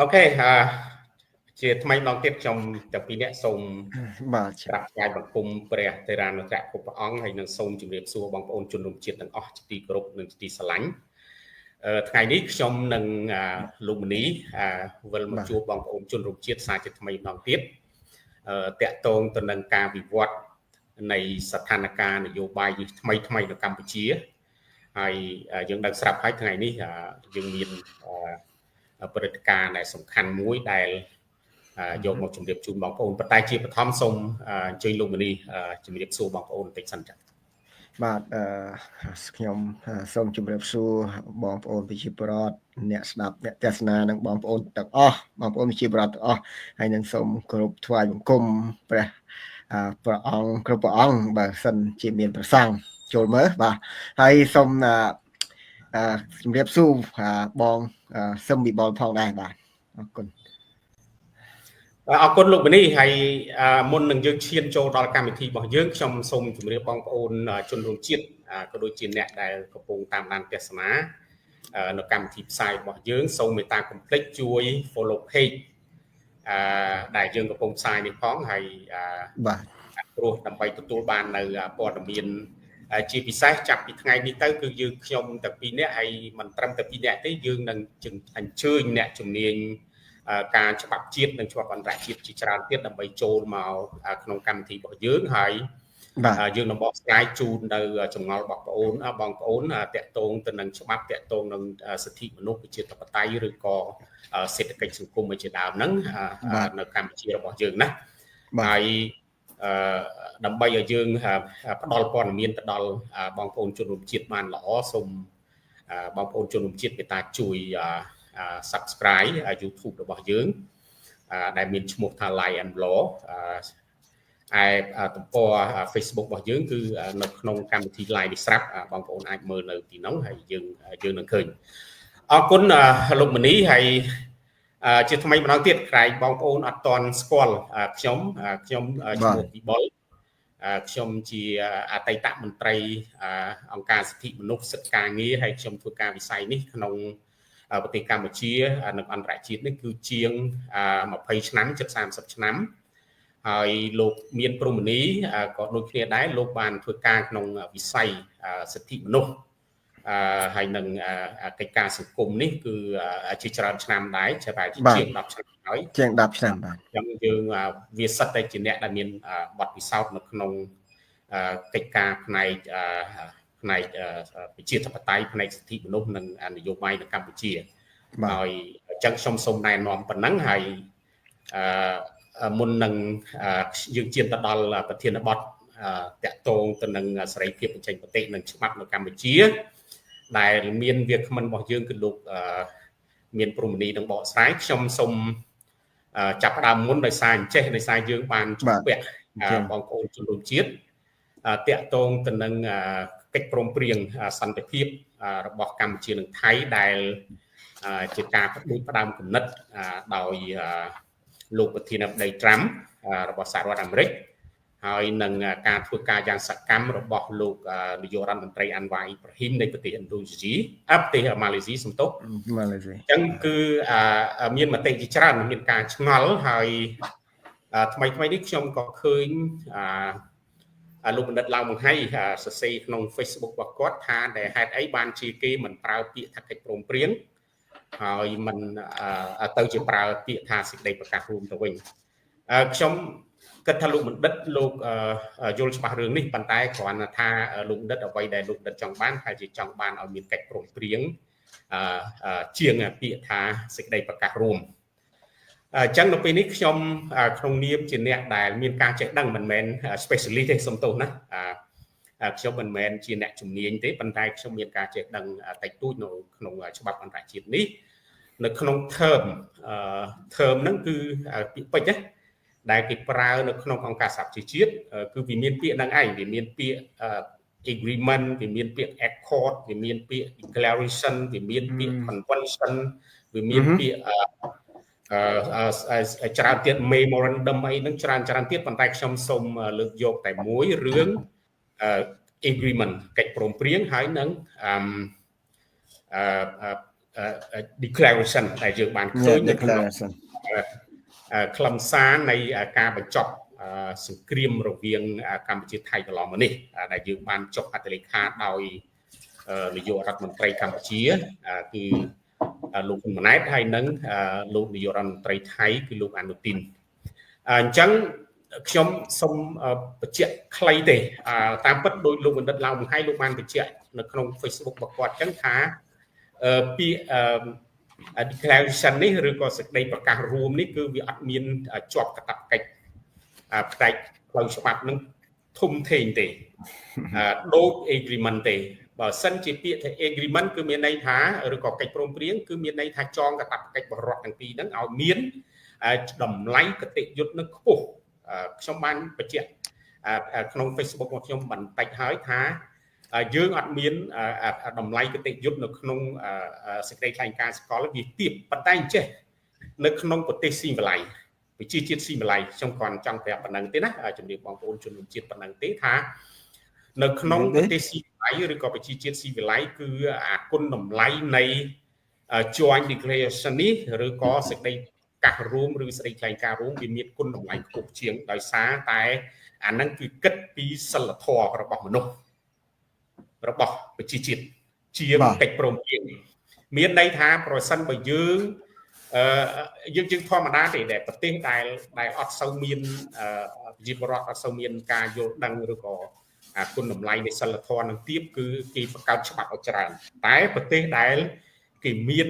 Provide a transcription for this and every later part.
អូខេជាថ្មីម្ដងទៀតខ្ញុំទាំងពីរអ្នកសូមបាទក្រាបថ្វាយបង្គំព្រះទេរានុត្រៈគ្រប់ព្រះអង្គហើយនឹងសូមជម្រាបសួរបងប្អូនជនរួមជាតិទាំងអស់ជាទីគោរពនិងជាទីស្រឡាញ់ថ្ងៃនេះខ្ញុំនិងលោកមនីវិលមកជួបបងប្អូនជនរួមជាតិសារជាថ្មីម្ដងទៀតតាក់ទងទៅនឹងការវិវត្តនៃស្ថានភាពនយោបាយថ្មីនៅកម្ពុជាហើយយើងដឹងស្រាប់ហើយថ្ងៃនេះយើងមានព្រឹត្តិការណ៍ដែលសំខាន់មួយដែលយកមកជម្រាបជូនបងប្អូនប៉ុន្តែជាបឋមសូមអញ្ជើញលោកមនីជម្រាបសួរបងប្អូនបន្តិចសិនចា៎បាទខ្ញុំសូមជម្រាបសួរបងប្អូនប្រជាពលរដ្ឋអ្នកស្ដាប់អ្នកទស្សនានិងបងប្អូនទាំងអស់បងប្អូនប្រជាពលរដ្ឋទាំងអស់ហើយនឹងសូមគោរពថ្វាយបង្គំព្រះអង្គគ្រប់ព្រះអង្គបើសិនជាមានប្រសង់ចូលមើលបាទហើយសូមជម្រាបសួរបងសឹមវិបុលផងដែរបាទអរគុណលោកមនីហើយមុននឹងយើងឈានចូលដល់កម្មវិធីរបស់យើងខ្ញុំសូមជម្រាបបងប្អូនជនរួមជាតិក៏ដូចជាអ្នកដែលកំពុងតាមដានទស្សនានៅកម្មវិធីផ្សាយរបស់យើងសូមមេត្តាកុំភ្លេចជួយ follow page ដែលយើងកំពុងផ្សាយនេះផងហើយបាទព្រោះដើម្បីទទួលបាននៅព័ត៌មានជាពិសេសចាប់ពីថ្ងៃនេះទៅគឺយើងខ្ញុំទាំងពីរនាក់ហើយមិនត្រឹមតែពីរនាក់ទេយើងនឹងអញ្ជើញអ្នកជំនាញការច្បាប់ជាតិនិងច្បាប់អន្តរជាតិជាច្រើនទៀតដើម្បីចូលមកក្នុងកម្មវិធីរបស់យើងហើយយើងនឹងបកស្រាយជូននៅចម្ងល់របស់បងប្អូនតាក់ទងទៅនឹងច្បាប់តាក់ទងនឹងសិទ្ធិមនុស្សប្រជាធិបតេយ្យឬក៏សេដ្ឋកិច្ចសង្គមជាដើមហ្នឹងនៅកម្ពុជារបស់យើងណាហើយដើម្បីឲ្យយើងផ្ដល់ព័ត៌មានទៅដល់បងប្អូនជនរួមជាតិបានល្អសូមបងប្អូនជនរួមជាតិមេត្តាជួយsubscribe YouTube របស់យើងដែលមានឈ្មោះថា Like and Law ទំព័រ Facebook របស់យើងគឺនៅក្នុងកម្មវិធី Live នេះស្រាប់បងប្អូនអាចមើលនៅទីនោះហើយយើងនឹងឃើញអរគុណលោកមនីហើយជាថ្មីម្ដងទៀតក្រែងបងប្អូនអត់ទាន់ស្គាល់ខ្ញុំឈ្មោះវិបុលខ្ញុំជាអតីតមន្ត្រីអង្គការសិទ្ធិមនុស្សសិទ្ធិការងារហើយខ្ញុំធ្វើការវិស័យនេះក្នុងប្រទេសកម្ពុជានិងអន្តរជាតិនេះគឺជាង20ឆ្នាំជិត30ឆ្នាំហើយលោកមានព្រហ្មនីក៏ដូចគ្នាដែរលោកបានធ្វើការក្នុងវិស័យសិទ្ធិមនុស្សហើយនឹងកិច្ចការសង្គមនេះគឺជាច្រើនឆ្នាំដែរជាប្រហែលជាជាង10ឆ្នាំហើយជាង10ឆ្នាំបាទអញ្ចឹងយើងវាសិតតែជាអ្នកដែលមានបទពិសោធន៍នៅក្នុងកិច្ចការផ្នែកប្រជាធិបតេយ្យផ្នែកសិទ្ធិមនុស្សនិងនយោបាយនៅកម្ពុជាហើយអញ្ចឹងខ្ញុំសូមណែនាំប៉ុណ្ណឹងហើយមុននឹងយើងជៀនទៅដល់ប្រធានបទតាក់ទងទៅនឹងសេរីភាពបញ្ចេញមតិនិងច្បាប់នៅកម្ពុជាដែលមានវាគ្មិនរបស់យើងគឺលោកមានព្រហ្មនីនឹងបកស្រាយខ្ញុំសូមចាប់ផ្ដើមមុនដោយសារអញ្ចេះដោយសារយើងបានជួបពាក់បងប្អូនជនរួមជាតិតាក់ទងទៅនឹងកិច្ចព្រមព្រៀងសន្តិភាពរបស់កម្ពុជានិងថៃដែលជាការផ្ដើមគំនិតដោយលោកប្រធានាធិបតីត្រាំរបស់សហរដ្ឋអាមេរិកហើយនឹងការធ្វើការយ៉ាងសកម្មរបស់លោកនាយករដ្ឋមន្ត្រីអាន់វ៉ាអ៊ីប្រាហ៊ីមនៃប្រទេសឥណ្ឌូនេស៊ីប្រទេសម៉ាឡេស៊ីសំទោសម៉ាឡេស៊ីអញ្ចឹងគឺមានមតិជាច្រើនមានការឆ្ងល់ហើយថ្មីនេះខ្ញុំក៏ឃើញលោកបណ្ឌិតឡាវបង្ហៃសរសេរក្នុង Facebook របស់គាត់ថាដែលហេតុអីបានជាគេមិនប្រើពាក្យថាកិច្ចព្រមព្រៀងហើយមិនទៅជាប្រើពាក្យថាសេចក្តីប្រកាសរួមទៅវិញខ្ញុំគិតថាលោកបណ្ឌិតលោកយល់ច្បាស់រឿងនេះប៉ុន្តែគ្រាន់តែថាលោកបណ្ឌិតអ្វីដែលលោកបណ្ឌិតចង់បានថាជាចង់បានឲ្យមានកិច្ចព្រមព្រៀងជាងពាក្យថាសេចក្តីប្រកាសរួមអញ្ចឹងនៅពេលនេះខ្ញុំក្នុងនាមជាអ្នកដែលមានការចេះដឹងមិនមែន specialist ទេសំទោសណាខ្ញុំមិនមែនជាអ្នកជំនាញទេប៉ុន្តែខ្ញុំមានការចេះដឹងតិចតួចនៅក្នុងច្បាប់អន្តរជាតិនេះនៅក្នុង term ហ្នឹងគឺពាក្យពេចន៍ដែលគេប្រើនៅក្នុងអង្គការសហប្រជាជាតិគឺវាមានពាក្យហ្នឹងឯងវាមានពាក្យ agreement វាមានពាក្យ accord វាមានពាក្យ declaration វាមានពាក្យ convention វាមានពាក្យច្រើនទៀត memorandum អីហ្នឹងច្រើនទៀតប៉ុន្តែខ្ញុំសូមលើកយកតែមួយរឿង agreement កិច្ចព្រមព្រៀងហើយនឹង declaration ដែលយើងបានឃើញនៅក្នុងខ្លឹមសារនៃការបញ្ចប់សង្គ្រាមរវាងកម្ពុជាថៃកន្លងមកនេះដែលយើងបានចុះហត្ថលេខាដោយនាយករដ្ឋមន្ត្រីកម្ពុជាគឺលោកហ៊ុនម៉ាណែតហើយនិងលោកនាយករដ្ឋមន្ត្រីថៃគឺលោកអនុទីនអញ្ចឹងខ្ញុំសូមបញ្ជាក់ខ្លីទេតាមពិតដោយលោកបណ្ឌិតឡៅបង្ហាញលោកបានបញ្ជាក់នៅក្នុង Facebook របស់គាត់អញ្ចឹងថាពាក្យdeclaration នេះឬក៏សេចក្តីប្រកាសរួមនេះគឺវាអត់មានជាប់កាតព្វកិច្ចផ្នែកផ្លូវច្បាប់នឹងធំធេងទេដូច agreement ទេបើសិនជាពាក្យថា agreement គឺមានន័យថាឬក៏កិច្ចព្រមព្រៀងគឺមានន័យថាចងកាតព្វកិច្ចរបស់រដ្ឋទាំងពីរហ្នឹងឲ្យមានតម្លៃគតិយុត្តនឹងខ្ពស់ខ្ញុំបានបញ្ជាក់ក្នុង Facebook របស់ខ្ញុំបន្តិចហើយថាយើងអត់មានតម្លៃគតិយុត្តនៅក្នុងសេចក្តីថ្លែងការណ៍សកលវាទាបប៉ុន្តែអញ្ចេះនៅក្នុងប្រទេសស៊ីវិល័យប្រជាជាតិស៊ីវិល័យខ្ញុំគ្រាន់ចង់ប្រាប់ប៉ុណ្ណឹងទេណាជំរាបបងប្អូនជនជាតិប៉ុណ្ណឹងទេថានៅក្នុងប្រទេសស៊ីវិល័យឬក៏ប្រជាជាតិស៊ីវិល័យគឺអាគុណតម្លៃនៃ joint declaration នេះឬក៏សេចក្តីកាសរួមឬសេចក្តីថ្លែងការណ៍រួមវាមានគុណតម្លៃខ្ពស់ជាងដោយសារតែអាហ្នឹងគឺគិតពីសិលធម៌របស់មនុស្សរបស់ប្រជាជាតិជាកិច្ចព្រមព្រៀងមានន័យថាប្រសិនបើយើងធម្មតាទេដែលប្រទេសដែលអត់សូវមានប្រជាពលរដ្ឋអត់សូវមានការយល់ដឹងឬក៏គុណតម្លៃនៃសិលធម៌នឹងទៀតគឺគេបង្កើតច្បាប់ឲ្យច្រើនតែប្រទេសដែលគេមាន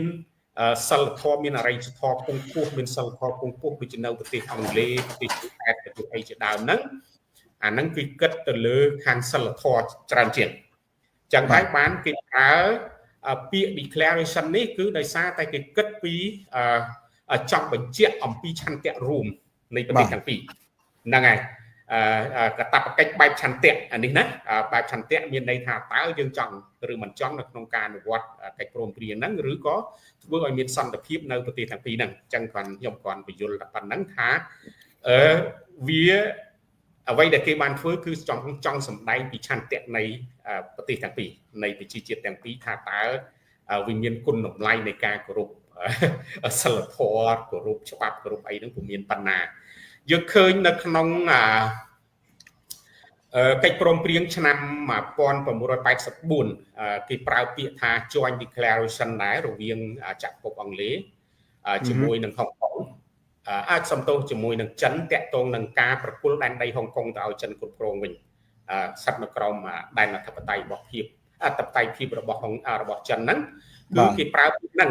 សិលធម៌មានអរិយធម៌ពងពោះមានសិលធម៌ពងពោះដូចជានៅប្រទេសអង់គ្លេសប្រទេសអែតប្រទេសអីជាដើមហ្នឹងអាហ្នឹងគឺគិតទៅលើខាងសិលធម៌ច្រើនជាងចឹងហើយបានគេប្រើពាក្យ declaration នេះគឺដោយសារតែគេគិតពីចង់បញ្ជាក់អំពីឆន្ទៈរួមនៃប្រទេសទាំងពីរហ្នឹងហើយកតបកិច្ចបែបឆន្ទៈអានេះណាបែបឆន្ទៈមានន័យថាតើយើងចង់ឬមិនចង់នៅក្នុងការអនុវត្តកិច្ចព្រមព្រៀងហ្នឹងឬក៏ធ្វើឲ្យមានសន្តិភាពនៅប្រទេសទាំងពីរហ្នឹងអញ្ចឹងខ្ញុំគាត់បញ្យល់តែប៉ុណ្្នឹងថាវាអ្វីដែលគេបានធ្វើគឺចង់សម្ដែងពីឆន្ទៈនៃប្រទេសទាំងពីរនៃប្រជាជាតិទាំងពីរថាតើវាមានគុណតម្លៃនៃការគោរពសិលធម៌គោរពច្បាប់គោរពអីហ្នឹងពុំមានប៉ុណ្ណាយើងឃើញនៅក្នុងកិច្ចព្រមព្រៀងឆ្នាំ1984គេប្រើពាក្យថា Joint Declaration ដែររវាងចក្រភពអង់គ្លេសជាមួយនឹងហុងកុងអាចសំទោសជាមួយនឹងចិនតាក់ទងនឹងការប្រគល់ដែនដីហុងកុងទៅឲ្យចិនគ្រប់គ្រងវិញស្ថិតនៅក្រោមដែនអធិបតេយ្យរបស់ចិនហ្នឹងគឺគេប្រើពាក្យហ្នឹង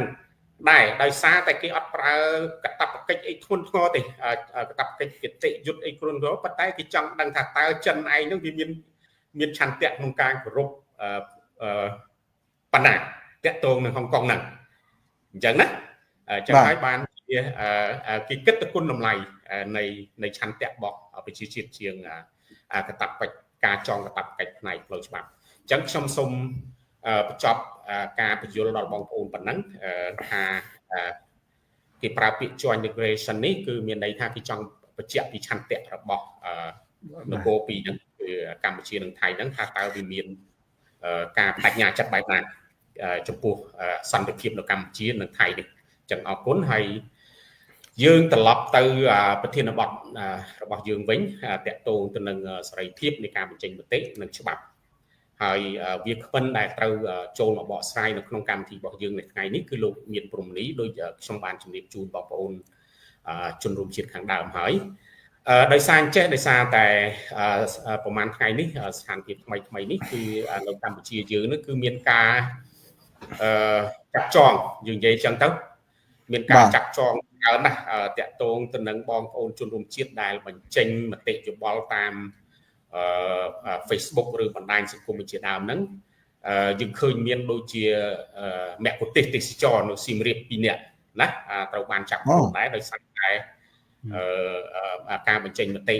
ដែរដោយសារតែគេអត់ប្រើកាតព្វកិច្ចអីធ្ងន់ធ្ងរទេកាតព្វកិច្ចគតិយុត្តអីធ្ងន់ធ្ងរប៉ុន្តែគេចង់ដឹងថាតើចិនឯងហ្នឹងវាមានឆន្ទៈក្នុងការគោរពបណ្ណាតាក់ទងនឹងហុងកុងហ្នឹងអញ្ចឹងណាចឹងហើយបានគេគិតទៅគុណតម្លៃនៃឆន្ទៈរបស់ប្រជាជាតិជាងកាតព្វកិច្ចការចងកាតព្វកិច្ចផ្នែកផ្លូវច្បាប់អញ្ចឹងខ្ញុំសូមបញ្ចប់ការបញ្យល់ដល់បងប្អូនប៉ុណ្ណឹងថាគេប្រើពាក្យ joint declaration នេះគឺមានន័យថាគេចង់បញ្ជាក់ពីឆន្ទៈរបស់នគរពីរហ្នឹងគឺកម្ពុជានិងថៃហ្នឹងថាតើវាមានការបដិញ្ញាចិត្តបែបណាចំពោះសន្តិភាពនៅកម្ពុជានិងថៃនេះចឹងអរគុណហើយយើងត្រឡប់ទៅប្រធានបទរបស់យើងវិញតាក់ទងទៅនឹងសេរីភាពនៃការបញ្ចេញមតិនិងច្បាប់ហើយវាគ្មិនដែលត្រូវចូលមកបកស្រាយនៅក្នុងកម្មវិធីរបស់យើងនៅថ្ងៃនេះគឺលោកមានព្រំនីដោយខ្ញុំបានជម្រាបជូនបងប្អូនជនរួមជាតិខាងដើមហើយដោយសារតែប្រហែលថ្ងៃនេះស្ថានភាពថ្មីនេះគឺនៅកម្ពុជាយើងនេះគឺមានការចាត់ចងយើងនិយាយចឹងទៅមានការចាត់ចងច្រើនណាស់តាក់ទងទៅនឹងបងប្អូនជនរួមជាតិដែលបញ្ចេញមតិយោបល់តាម Facebook ឬបណ្ដាញសង្គមជាដើមហ្នឹងយើងឃើញមានដូចជាមគ្គុទ្ទេសក៍ទេសចរនៅសៀមរាប2នាក់ណាត្រូវបានចាប់ខ្លួនដែរដោយសារតែការបញ្ចេញមតិ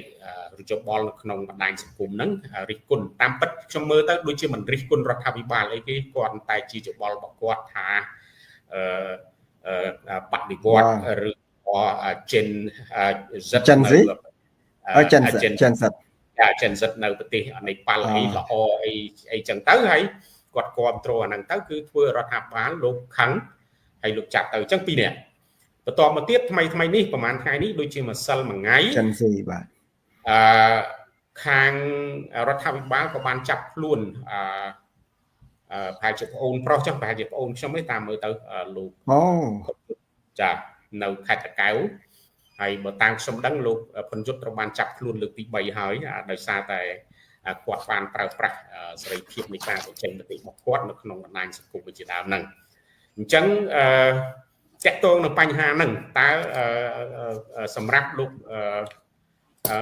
ឬយោបល់នៅក្នុងបណ្ដាញសង្គមហ្នឹងរិះគន់តាមពិតខ្ញុំមើលទៅដូចជាមិនរិះគន់រដ្ឋាភិបាលអីគេគាត់តែជាយោបល់របស់គាត់ថាបដិវត្តឬក៏ Gen Z នៅប្រទេសនេប៉ាល់អីល្អអីចឹងទៅហើយគាត់គ្រប់គ្រងអាហ្នឹងទៅគឺធ្វើរដ្ឋាភិបាលលោកខឹង ហើយលោកចាប់ទៅអញ្ចឹង2នាក់បន្តមកទៀតថ្មីនេះប្រហែលថ្ងៃនេះដូចជាមួយសិលមួយថ្ងៃចិនស៊ីបាទខាងរដ្ឋាភិបាលក៏បានចាប់ខ្លួនប្រហែលជាប្អូនប្រុសចឹងប្រហែលជាប្អូនខ្ញុំទេតាមមើលទៅលោកចានៅខេត្តតាកែវហើយបើតាមខ្ញុំដឹងលោកផុនយុទ្ធត្រូវបានចាប់ខ្លួនលើកទី3ហើយដោយសារតែគាត់បានប្រើប្រាស់សេរីភាពនៃការបញ្ចេញមតិរបស់គាត់នៅក្នុងបណ្ដាញសង្គមជាដើមហ្នឹងអញ្ចឹងតាក់ទងនឹងបញ្ហាហ្នឹងតើសម្រាប់លោក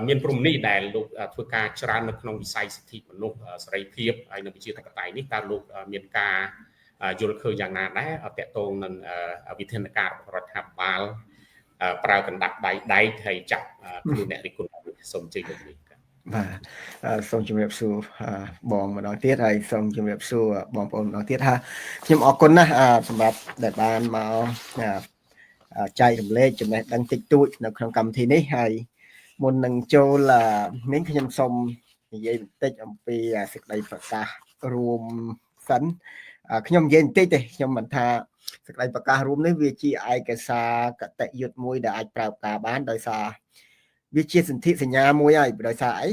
មានព្រំនេះដែលលោកធ្វើការច្រើននៅក្នុងវិស័យសិទ្ធិមនុស្សសេរីភាពហើយនៅប្រជាធិបតេយ្យនេះតើលោកមានការយល់ឃើញយ៉ាងណាដែរតាក់ទងនឹងវិធានការរបស់រដ្ឋាភិបាលប្រើកណ្ដាប់ដៃដែកហើយចាប់ខ្លួនអ្នករិះគន់សូមជ័យលោកនេះបាទសូមជម្រាបសួរបងម្ដងទៀតហើយសូមជម្រាបសួរបងប្អូនម្ដងទៀតខ្ញុំអរគុណណាស់សម្រាប់ដែលបានមកចែករំលែកចំណេះដឹងតិចតួចនៅក្នុងកម្មវិធីនេះហើយមុននឹងចូលនេះខ្ញុំសូមនិយាយបន្តិចអំពីសេចក្តីប្រកាសរួមសិនខ្ញុំនិយាយបន្តិចទេខ្ញុំមិនថាសេចក្តីប្រកាសរួមនេះវាជាឯកសារកតញ្ញូមួយដែលអាចប្រើការបានដោយសារវាជាសន្ធិសញ្ញាមួយហើយដោយសារអី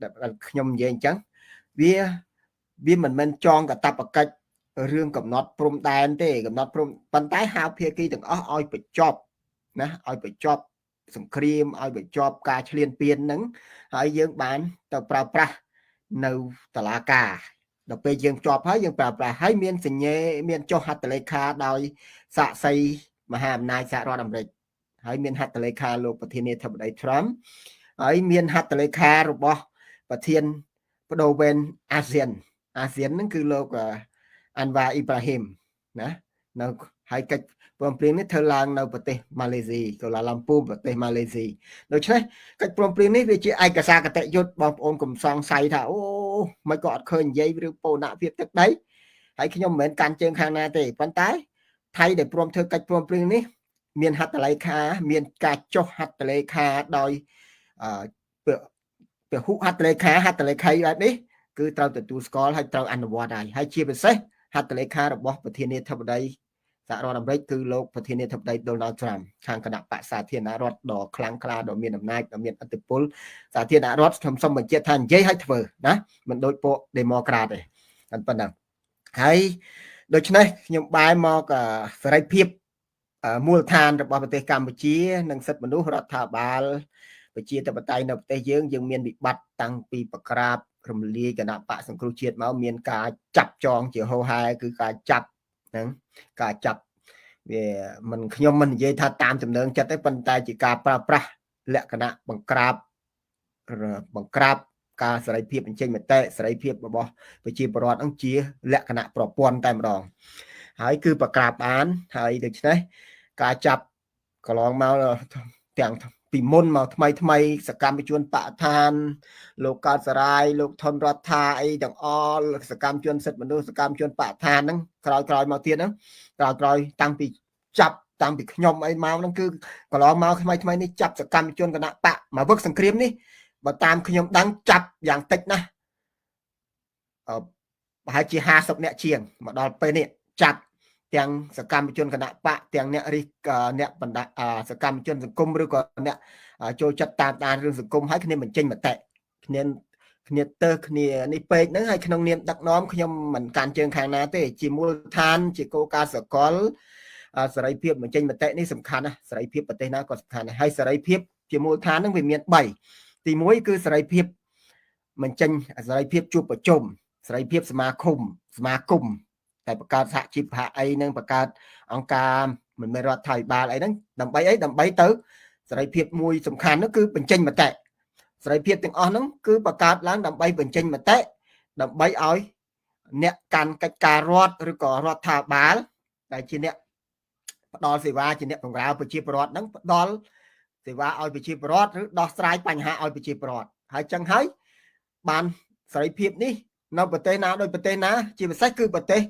ដែលខ្ញុំនិយាយអញ្ចឹងវាមិនមែនចងកាតព្វកិច្ចរឿងកំណត់ព្រំដែនទេកំណត់ព្រំប៉ុន្តែហៅភាគីទាំងអស់ឲ្យបញ្ចប់ណាឲ្យបញ្ចប់សង្គ្រាមឲ្យបញ្ចប់ការឈ្លានពានហ្នឹងហើយយើងបានទៅប្រើប្រាស់នៅតុលាការដល់ពេលយើងជាប់ហើយយើងប្រើប្រាស់ហើយមានសញ្ញេមានចុះហត្ថលេខាដោយសាក្សីមហាអំណាចសហរដ្ឋអាមេរិកហើយមានហត្ថលេខាលោកប្រធានាធិបតី Trump ហើយមានហត្ថលេខារបស់ប្រធានបដូវវេនអាស៊ានហ្នឹងគឺលោកអាន់វ៉ាអ៊ីប្រាហ៊ីមណានៅហើយកិច្ចព្រមព្រៀងនេះធ្វើឡើងនៅប្រទេសម៉ាឡេស៊ីកូឡាឡាំពូប្រទេសម៉ាឡេស៊ីដូច្នេះកិច្ចព្រមព្រៀងនេះវាជាឯកសារកតញ្ញូបងប្អូនកុំសង្ស័យថាអូមិនក៏អត់ឃើញនិយាយឬពោណភាពទឹកដីហើយខ្ញុំមិនមែនកាន់ជើងខាងណាទេប៉ុន្តែថៃដែលព្រមធ្វើកិច្ចព្រមព្រៀងនេះមានហត្ថលេខាមានការចុះហត្ថលេខាដោយពហុហត្ថលេខាបែបនេះគឺត្រូវទទួលស្គាល់ហើយត្រូវអនុវត្តហើយជាពិសេសហត្ថលេខារបស់ប្រធានាធិបតីសហរដ្ឋអាមេរិកគឺលោកប្រធានាធិបតី Donald Trump ខាងគណៈបក្សសាធារណរដ្ឋដ៏ខ្លាំងក្លាដ៏មានអំណាចដ៏មានឥទ្ធិពលសាធារណរដ្ឋខ្ញុំសូមបញ្ជាក់ថានិយាយឲ្យធ្វើណាមិនដូចពួក Democrat ទេប៉ុណ្ណឹងហើយដូច្នេះខ្ញុំបែរមកសេរីភាពមូលដ្ឋានរបស់ប្រទេសកម្ពុជានិងសិទ្ធិមនុស្សរដ្ឋាភិបាលប្រជាធិបតេយ្យនៅប្រទេសយើងមានវិបត្តិតាំងពីបក្រាបរំលាយគណៈបកសង្គ្រោះជាតិមកមានការចាប់ចងជាហោហែគឺការចាប់ហ្នឹងការចាប់វាមិនខ្ញុំមិននិយាយថាតាមចំណងចិត្តទេប៉ុន្តែជាការប្រើប្រាស់លក្ខណៈបង្ក្រាបការសេរីភាពបញ្ចេញមតិសេរីភាពរបស់ប្រជាពលរដ្ឋហ្នឹងជាលក្ខណៈប្រព័ន្ធតែម្ដងហើយគឺបង្ក្រាបបានហើយដូច្នេះការចាប់កន្លងមកទាំងពីមុនមកថ្មីសកម្មជនបកឋានលោកកើតសរាយលោកថនរដ្ឋាអីទាំងអស់សកម្មជនសិទ្ធិមនុស្សសកម្មជនបកឋានហ្នឹងក្រោយមកទៀតហ្នឹងក្រោយតាំងពីចាប់តាំងពីខ្ញុំអីមកហ្នឹងគឺកន្លងមកថ្មីនេះចាប់សកម្មជនគណៈបកមកវឹកសង្គ្រាមនេះបើតាមខ្ញុំដឹងចាប់យ៉ាងតិចណាស់ប្រហែលជា50នាក់ជាងមកដល់ពេលនេះចាប់ទាំងសកម្មជនគណៈបកទាំងអ្នកបណ្ដាសកម្មជនសង្គមឬក៏អ្នកចូលចិត្តតាមដានរឿងសង្គមហើយគ្នាបញ្ចេញមតិគ្នានេះពេកហ្នឹងហើយក្នុងនាមដឹកនាំខ្ញុំមិនកាន់ជើងខាងណាទេជាមូលដ្ឋានជាគោលការណ៍សកលសេរីភាពបញ្ចេញមតិនេះសំខាន់ណាស់សេរីភាពប្រទេសណាក៏សំខាន់ដែរហើយសេរីភាពជាមូលដ្ឋានហ្នឹងវាមាន3ទី1គឺសេរីភាពបញ្ចេញសេរីភាពជួបប្រជុំសេរីភាពសមាគមតែបង្កើតសហជីពអីនឹងបង្កើតអង្គការមិនមែនរដ្ឋាភិបាលអីហ្នឹងដើម្បីទៅសេរីភាពមួយសំខាន់នោះគឺបញ្ចេញមតិសេរីភាពទាំងអស់ហ្នឹងគឺបង្កើតឡើងដើម្បីបញ្ចេញមតិដើម្បីឲ្យអ្នកកាន់កិច្ចការរដ្ឋឬក៏រដ្ឋាភិបាលដែលជាអ្នកផ្ដល់សេវាជាអ្នកបម្រើប្រជាពលរដ្ឋហ្នឹងផ្ដល់សេវាឲ្យប្រជាពលរដ្ឋឬដោះស្រាយបញ្ហាឲ្យប្រជាពលរដ្ឋហើយចឹងហើយបានសេរីភាពនេះនៅប្រទេសណាដោយប្រទេសណាជាពិសេសគឺប្រទេស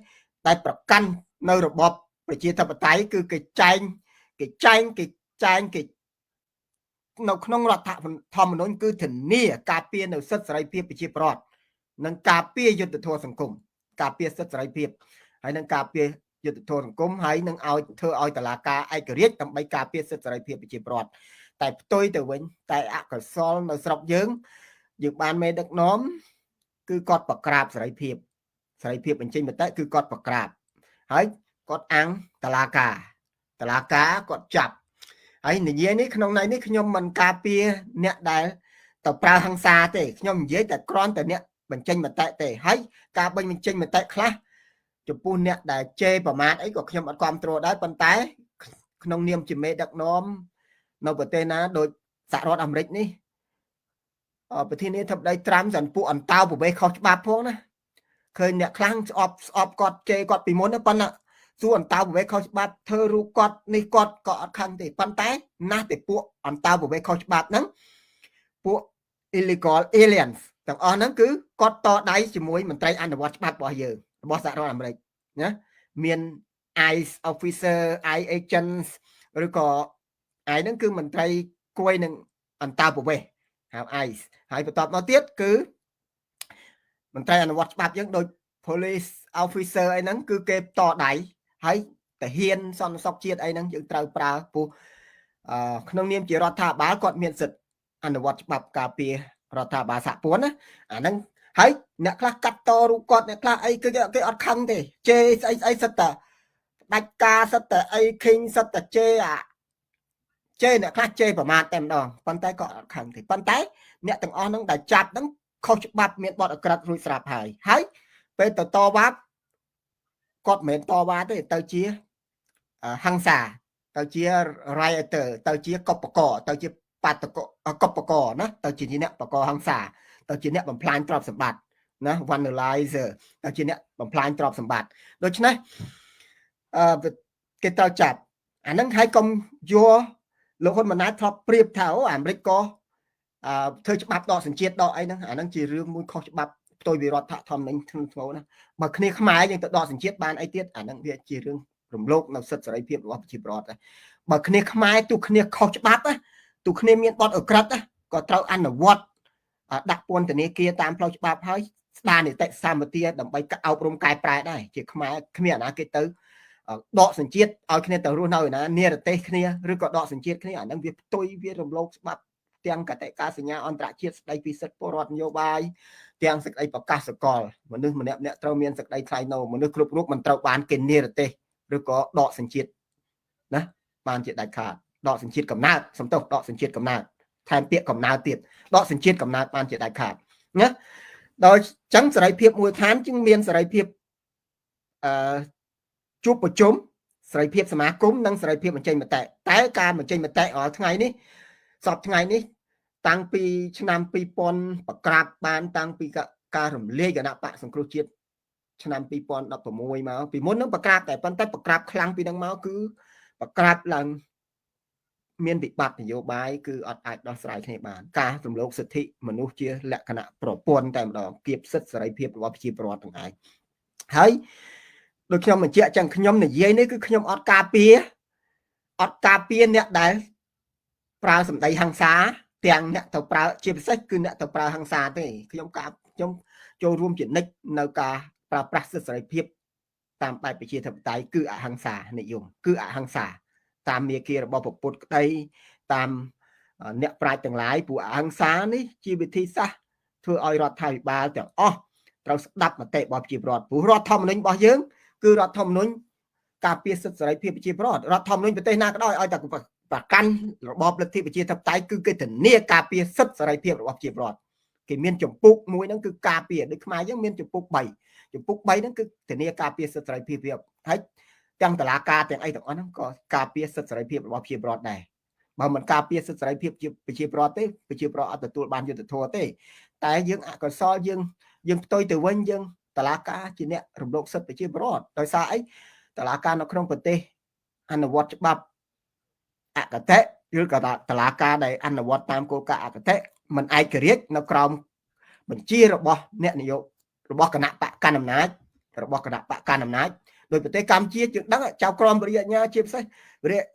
ដែលប្រកាន់នៅរបបប្រជាធិបតេយ្យគឺគេចែងនៅក្នុងរដ្ឋធម្មនុញ្ញគឺធានាការពារនៅសិទ្ធិសេរីភាពប្រជាពលរដ្ឋនិងការពារយុត្តិធម៌សង្គមការពារសិទ្ធិសេរីភាពហើយនិងការពារ យុទ្ធធម៌សង្គមហើយនឹងឲ្យធ្វើឲ្យតុលាការឯករាជ្យដើម្បីការពារសិទ្ធិសេរីភាពប្រជាពលរដ្ឋតែផ្ទុយទៅវិញតែអកុសលនៅស្រុកយើងបានមេដឹកនាំគឺគាត់ប្រក្រាបសេរីភាពបញ្ចេញមតិគឺគាត់ប្រក្រាបហើយគាត់អាំងតុលាការគាត់ចាប់ហើយនិយាយនេះក្នុងន័យនេះខ្ញុំមិនការពារអ្នកដែលទៅប្រើហិង្សាទេខ្ញុំនិយាយតែគ្រាន់តែអ្នកបញ្ចេញមតិទេហើយការបញ្ចេញមតិខ្លះចំពោះអ្នកដែលជេរប្រមាថអីក៏ខ្ញុំអត់គ្រប់គ្រងដែរប៉ុន្តែក្នុងនាមជាមេដឹកនាំនៅប្រទេសណាដូចសហរដ្ឋអាមេរិកនេះប្រធានាធិបតីត្រាំសិនពួកអន្តោប្រវេសន៍ខុសច្បាប់ផងណាឃើញអ្នកខ្លាំងស្អប់គាត់ជេរគាត់ពីមុនណាប៉ុន្តែសួរអន្តោប្រវេសន៍ខុសច្បាប់ធ្វើរូបគាត់នេះគាត់ក៏អត់ខឹងទេប៉ុន្តែណាស់តែពួកអន្តោប្រវេសន៍ខុសច្បាប់ហ្នឹងពួក illegal aliens ទាំងអស់ហ្នឹងគឺគាត់តដៃជាមួយមន្ត្រីអនុវត្តច្បាប់របស់យើងរបស់សហរដ្ឋអាមេរិកណាមាន ICE officer ICE agents ឬក៏ ICE ហ្នឹងគឺមន្ត្រីគួយនឹងអន្តោប្រវេសន៍ហៅ ICE ហើយបន្តមកទៀតគឺមន្ត្រីអនុវត្តច្បាប់យើងដូច police officer អីហ្នឹងគឺគេតដៃហើយតាហ៊ានសន្តិសុខជាតិអីហ្នឹងយើងត្រូវប្រើពោះក្នុងនាមជារដ្ឋាភិបាលគាត់មានសិទ្ធិអនុវត្តច្បាប់ការពាររដ្ឋាភិបាលសហព័ន្ធណាអាហ្នឹងហើយអ្នកខ្លះកាត់តរូបគាត់អ្នកខ្លះអីគឺគេអត់ខឹងទេជេរស្អីសិតតែដាច់ការសិតតែអីឃីងសិតតែជេរអ្នកខ្លះជេរប្រមាថតែម្ដងប៉ុន្តែក៏អត់ខឹងទេប៉ុន្តែអ្នកទាំងអស់ហ្នឹងដែលចាប់ហ្នឹងខុសច្បាប់មានបទអក្រិតរួចស្រាប់ហើយពេលទៅតវ៉ាគាត់មិនមែនតវ៉ាទេទៅជាហង្សាទៅជា rioter ទៅជាកុបកទៅជាបាតកុបកណាទៅជាអ្នកបកហង្សាទៅជាអ្នកបំផ្លាញទ្រព្យសម្បត្តិណា vandalizer ទៅជាអ្នកបំផ្លាញទ្រព្យសម្បត្តិដូច្នេះគេត្រូវចាប់អាហ្នឹងហើយកុំយកលោកហ៊ុនម៉ាណែតធ្លាប់ប្រៀបថាអាមេរិកក៏ធ្វើច្បាប់ដកសញ្ជាតិដកអីហ្នឹងអាហ្នឹងជារឿងមួយខុសច្បាប់ផ្ទុយពីរដ្ឋធម្មនុញ្ញធ្ងន់ធ្ងរណាបើគ្នាខ្មែរយើងទៅដកសញ្ជាតិបានអីទៀតអាហ្នឹងវាជារឿងរំលោភនៅសិទ្ធិសេរីភាពរបស់ប្រជាពលរដ្ឋដែរបើគ្នាខ្មែរទូគ្នាខុសច្បាប់ណាទូគ្នាមានបទអក្រិតណាក៏ត្រូវអនុវត្តដាក់ពន្ធនាគារតាមផ្លូវច្បាប់ហើយស្ដារនីតិសម្បទាដើម្បីអប់រំកែប្រែដែរជាខ្មែរគ្មានអាណាគេទៅដកសញ្ជាតិឲ្យគ្នាទៅរស់នៅឯណានិរទេសគ្នាឬក៏ដកសញ្ជាតិគ្នាអាហ្នឹងវាផ្ទុយវារំលោភច្បាប់ទាំងកតិកាសញ្ញាអន្តរជាតិស្ដីពីសិទ្ធិពលរដ្ឋនយោបាយទាំងសេចក្តីប្រកាសសកលមនុស្សម្នាក់ត្រូវមានសេចក្តីថ្លៃនៅមនុស្សគ្រប់រូបមិនត្រូវបានគេនិរទេសឬក៏ដកសញ្ជាតិណាបានជាដាច់ខាតដកសញ្ជាតិកំណើតសំទោសដកសញ្ជាតិកំណើតថែមពាក្យកំណើតទៀតដកសញ្ជាតិកំណើតបានជាដាច់ខាតណាដោយអញ្ចឹងសេរីភាពមួយឋានជាងមានសេរីភាពជួបប្រជុំសេរីភាពសមាគមនិងសេរីភាពបញ្ចេញមតិតែការបញ្ចេញមតិរាល់ថ្ងៃនេះសពថ្ងៃនេះតាំងពីឆ្នាំ2000ប្រក្រាបបានតាំងពីការរំលាយគណៈបកសង្គ្រោះជាតិឆ្នាំ2016មកពីមុននឹងប្រក្រាបតែប៉ុន្តែប្រក្រាបខ្លាំងពីនឹងមកគឺប្រក្រាបឡើងមានវិបត្តិនយោបាយគឺអត់អាចដោះស្រាយគ្នាបានការរំលោភសិទ្ធិមនុស្សជាលក្ខណៈប្រព័ន្ធតែម្ដងគៀបសិទ្ធិសេរីភាពរបស់ប្រជាពលរដ្ឋទាំងឯងហើយដូចខ្ញុំបញ្ជាក់ចឹងខ្ញុំនិយាយនេះគឺខ្ញុំអត់ការពារអ្នកដែលប្រើសម្ដីហិង្សាទាំងអ្នកទៅប្រើជាពិសេសគឺអ្នកទៅប្រើហិង្សាទេខ្ញុំចូលរួមជានិច្ចនៅការប្រើប្រាស់សិទ្ធិសេរីភាពតាមបែបប្រជាធិបតេយ្យគឺអហិង្សានិយមគឺអហិង្សាតាមមាគ៌ារបស់ពុទ្ធក្តីតាមអ្នកប្រាជ្ញទាំងឡាយព្រោះអហិង្សានេះជាវិធីសាស្ត្រធ្វើឲ្យរដ្ឋាភិបាលទាំងអស់ត្រូវស្ដាប់មតិរបស់ប្រជាពលរដ្ឋព្រោះរដ្ឋធម្មនុញ្ញរបស់យើងគឺរដ្ឋធម្មនុញ្ញការពារសិទ្ធិសេរីភាពប្រជាពលរដ្ឋរដ្ឋធម្មនុញ្ញប្រទេសណាក៏ដោយឲ្យតែប្រកាន់របបលទ្ធិប្រជាធិបតេយ្យគឺគេធានាការពារសិទ្ធិសេរីភាពរបស់ប្រជាពលរដ្ឋគេមានចម្ពោះមួយហ្នឹងគឺការពារដូចខ្មែរយើងមានចម្ពោះ3ចម្ពោះ3ហ្នឹងគឺធានាការពារសិទ្ធិសេរីភាពហើយទាំងតុលាការទាំងអីទាំងអស់ហ្នឹងក៏ការពារសិទ្ធិសេរីភាពរបស់ប្រជាពលរដ្ឋដែរបើមិនការពារសិទ្ធិសេរីភាពប្រជាពលរដ្ឋទេប្រជាពលរដ្ឋអត់ទទួលបានយុត្តិធម៌ទេតែយើងអកុសលយើងផ្ទុយទៅវិញយើងតុលាការជាអ្នករំលោភសិទ្ធិប្រជាពលរដ្ឋដោយសារអីតុលាការនៅក្នុងប្រទេសអនុវត្តច្បាប់អកតេឬក៏តុលាការដែលអនុវត្តតាមគោលការណ៍អកតេមិនឯករាជ្យនៅក្រោមបញ្ជារបស់អ្នកនយោបាយរបស់គណៈបកកណ្ដាលអំណាចរបស់គណៈបកកណ្ដាលអំណាចដោយប្រទេសកម្ពុជាយើងដឹងចៅក្រមវិរិយញ្ញាជាពិសេស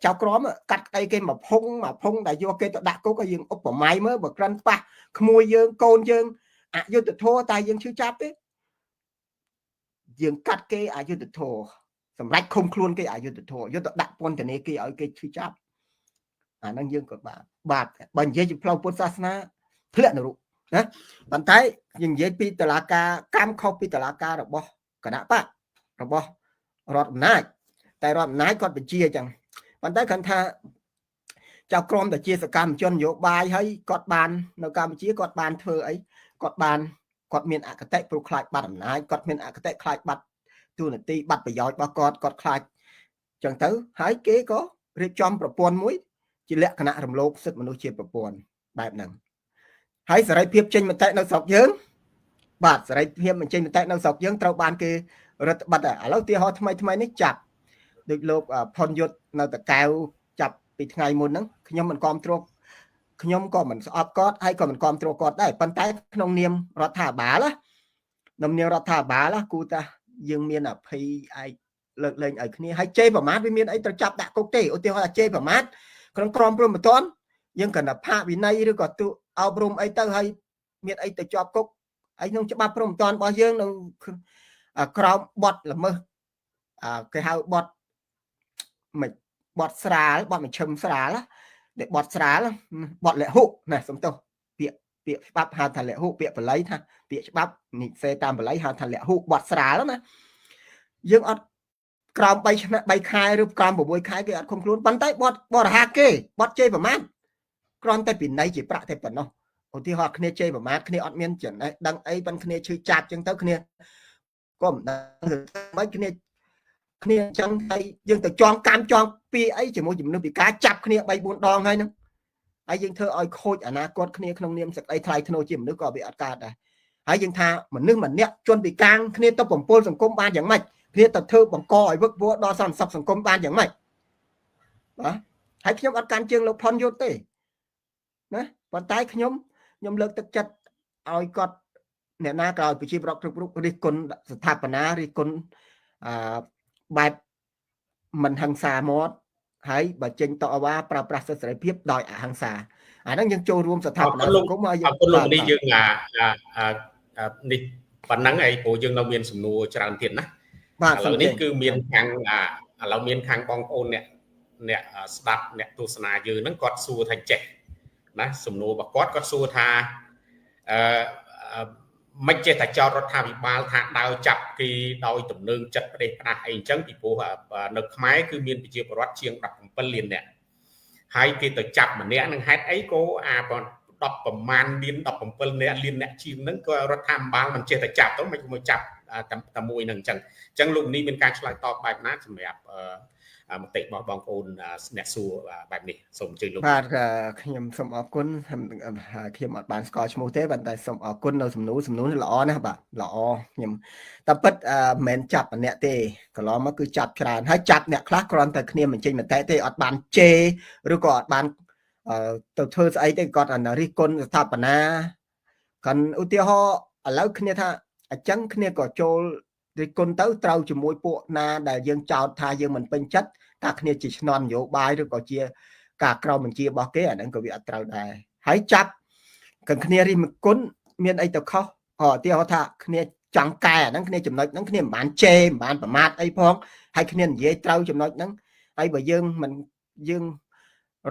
ចៅក្រមកាត់ក្តីគេមកភុងដែលយកគេទៅដាក់គុកឲ្យយើងឧបមាមើលបើក្រាន់ប៉ះក្មួយយើងកូនយើងអយុត្តិធម៌តែយើងឈឺចាប់ទេយើងកាត់គេអយុត្តិធម៌ សម្រាប់ឃុំខ្លួនគេអយុធធម៌យុទ្ធដាក់ពន្ធនាគារឲ្យគេឈឺចាប់អាហ្នឹងយើងក៏បាទបើនិយាយជាផ្លូវពុទ្ធសាសនាធ្លាក់នរកណាប៉ុន្តែយើងនិយាយពីតុលាការកម្មខុសពីតុលាការរបស់គណៈបករបស់រដ្ឋអំណាចតែរដ្ឋអំណាចគាត់បញ្ជាអញ្ចឹងប៉ុន្តែគាត់ថាចៅក្រមតែជាសកម្មជននយោបាយហើយគាត់បាននៅកម្ពុជាគាត់បានធ្វើអីគាត់មានអគតិព្រោះខ្លាចបាត់អំណាចគាត់មានអគតិខ្លាចបាត់ទូនាទីបាត់ប្រយោជន៍របស់គាត់ខ្លាចអញ្ចឹងទៅហើយគេក៏រៀបចំប្រព័ន្ធមួយជាលក្ខណៈរំលោភសិទ្ធិមនុស្សជាប្រព័ន្ធបែបហ្នឹងហើយសេរីភាពចេញមតិនៅស្រុកយើងបាទសេរីភាពបញ្ចេញមតិនៅស្រុកយើងត្រូវបានគេរដ្ឋបတ်ឥឡូវឧទាហរណ៍ថ្មីនេះចាប់ដូចលោកផុនយុទ្ធនៅតកែវចាប់ពីថ្ងៃមុនហ្នឹងខ្ញុំមិនគ្រប់គ្រងខ្ញុំក៏មិនស្អប់គាត់ហើយក៏មិនគ្រប់គ្រងគាត់ដែរប៉ុន្តែក្នុងនាមរដ្ឋាភិបាលគូតាយើងមានអភ័យឯលើកលែងឲ្យគ្នាហើយជេរប្រមាថវាមានអីត្រូវចាប់ដាក់គុកទេឧទាហរណ៍ជេរប្រមាថក្នុងក្រមព្រំប្រទានយើងកណ្ដាផាកវិន័យឬក៏ទូអប់រំអីទៅហើយមានអីទៅជាប់គុកហើយក្នុងច្បាប់ព្រំប្រទានរបស់យើងនៅក្រមបទល្មើសគេហៅបទស្រាលបទមជ្ឈិមស្រាលដែលបទស្រាលបទលហុណាសំទោសពាក្យច្បាប់ហៅថាលហុពាក្យបល័យថាពាក្យច្បាប់និសេតាមបល័យហៅថាលហុបទស្រាលណាយើងអត់ក្រោម3ខែឬក្រោម6ខែគេអត់ឃុំខ្លួនប៉ុន្តែបរិហាគេបទជេរប្រមាថគ្រាន់តែពិន័យជាប្រាក់តែប៉ុណ្ណោះឧទាហរណ៍គ្នាជេរប្រមាថគ្នាអត់មានចំណេះដឹងអីប៉ុន្តែគ្នាឈឺចាប់ចឹងទៅគ្នាក៏មិនដឹងមិនគ្នាអញ្ចឹងហើយយើងទៅចងកម្មចងពីអីជាមួយជំនឿពីការចាប់គ្នា 3-4 ដងហើយហ្នឹងហើយយើងធ្វើឲ្យខូចអនាគតគ្នាក្នុងនាមសេចក្តីថ្លៃថ្នូរជាមនុស្សក៏វាអត់កើតដែរហើយយើងថាមនុស្សម្នាក់ជន់ពីកាងគ្នាទៅបំពុលសង្គមបានយ៉ាងម៉េចគ្នាទៅធ្វើបង្កឲ្យវឹកវរដល់សន្តិសុខសង្គមបានយ៉ាងម៉េចបាទហើយខ្ញុំអត់កាន់ជើងលោកផុនយុទ្ធទេណាប៉ុន្តែខ្ញុំលើកទឹកចិត្តឲ្យគាត់អ្នកណាក៏ឲ្យប្រជាប្រដ្ឋគ្រប់រូបរិះគន់ស្ថាបនារិះគន់បែបមិនហិង្សាមកហើយបើចេញតអវ៉ាប្រើប្រាស់សិទ្ធិសេរីភាពដោយអហិង្សាអាហ្នឹងយើងចូលរួមស្ថាបនាសង្គមហើយយើងអរគុណលោកនេះយើងនេះប៉ុណ្ណឹងហើយព្រោះយើងនៅមានសំណួរច្រើនទៀតណាបាទឥឡូវនេះគឺមានខាងឥឡូវមានខាងបងប្អូនអ្នកស្ដាប់អ្នកទស្សនាយើងហ្នឹងគាត់សួរថាចេះណាសំណួររបស់គាត់សួរថាមិនចេះតែចោទរដ្ឋាភិបាលថាដើរចាប់គេដោយទំនឹងចិត្តប្រទេសផ្ដាស់អីអញ្ចឹងពីព្រោះនៅខ្មែរគឺមានប្រជាពលរដ្ឋជាង17លាននាក់ហើយគេទៅចាប់ម្នាក់នឹងហេតុអីក៏10ប្រមាណលាន17លានអ្នកជាងហ្នឹងក៏រដ្ឋាភិបាលមិនចេះតែចាប់ទៅមិនមកចាប់តែមួយហ្នឹងអញ្ចឹងលោកនេះមានការឆ្លើយតបបែបណាសម្រាប់មតិរបស់បងប្អូនអ្នកសួរបែបនេះសូមអញ្ជើញលោកបាទខ្ញុំសូមអរគុណខ្ញុំអត់បានស្គាល់ឈ្មោះទេប៉ុន្តែសូមអរគុណនៅសំណួរនេះល្អណាស់បាទល្អខ្ញុំតែពិតមិនមែនចាប់ម្នាក់ទេកន្លងមកគឺចាប់ច្រើនហើយចាប់អ្នកខ្លះគ្រាន់តែគ្នាមិនចេញមតិទេអត់បានជេរឬក៏អត់បានទៅធ្វើស្អីទេគាត់រិះគន់ស្ថាបនាគាត់ឧទាហរណ៍ឥឡូវគ្នាថាអញ្ចឹងគ្នាក៏ចូលរិះគន់ទៅត្រូវជាមួយពួកណាដែលយើងចោទថាយើងមិនពេញចិត្តថាគ្នាជាឆ្នន់នយោបាយឬក៏ជាការក្រោមបញ្ជារបស់គេអាហ្នឹងក៏វាអត់ត្រូវដែរហើយចាប់គ្នារិះគន់មានអីទៅខុសឧទាហរណ៍ថាគ្នាចង់កែអាហ្នឹងគ្នាចំណុចហ្នឹងគ្នាមិនបានជេរមិនបានប្រមាថអីផងហើយគ្នានិយាយត្រូវចំណុចហ្នឹងហើយបើយើង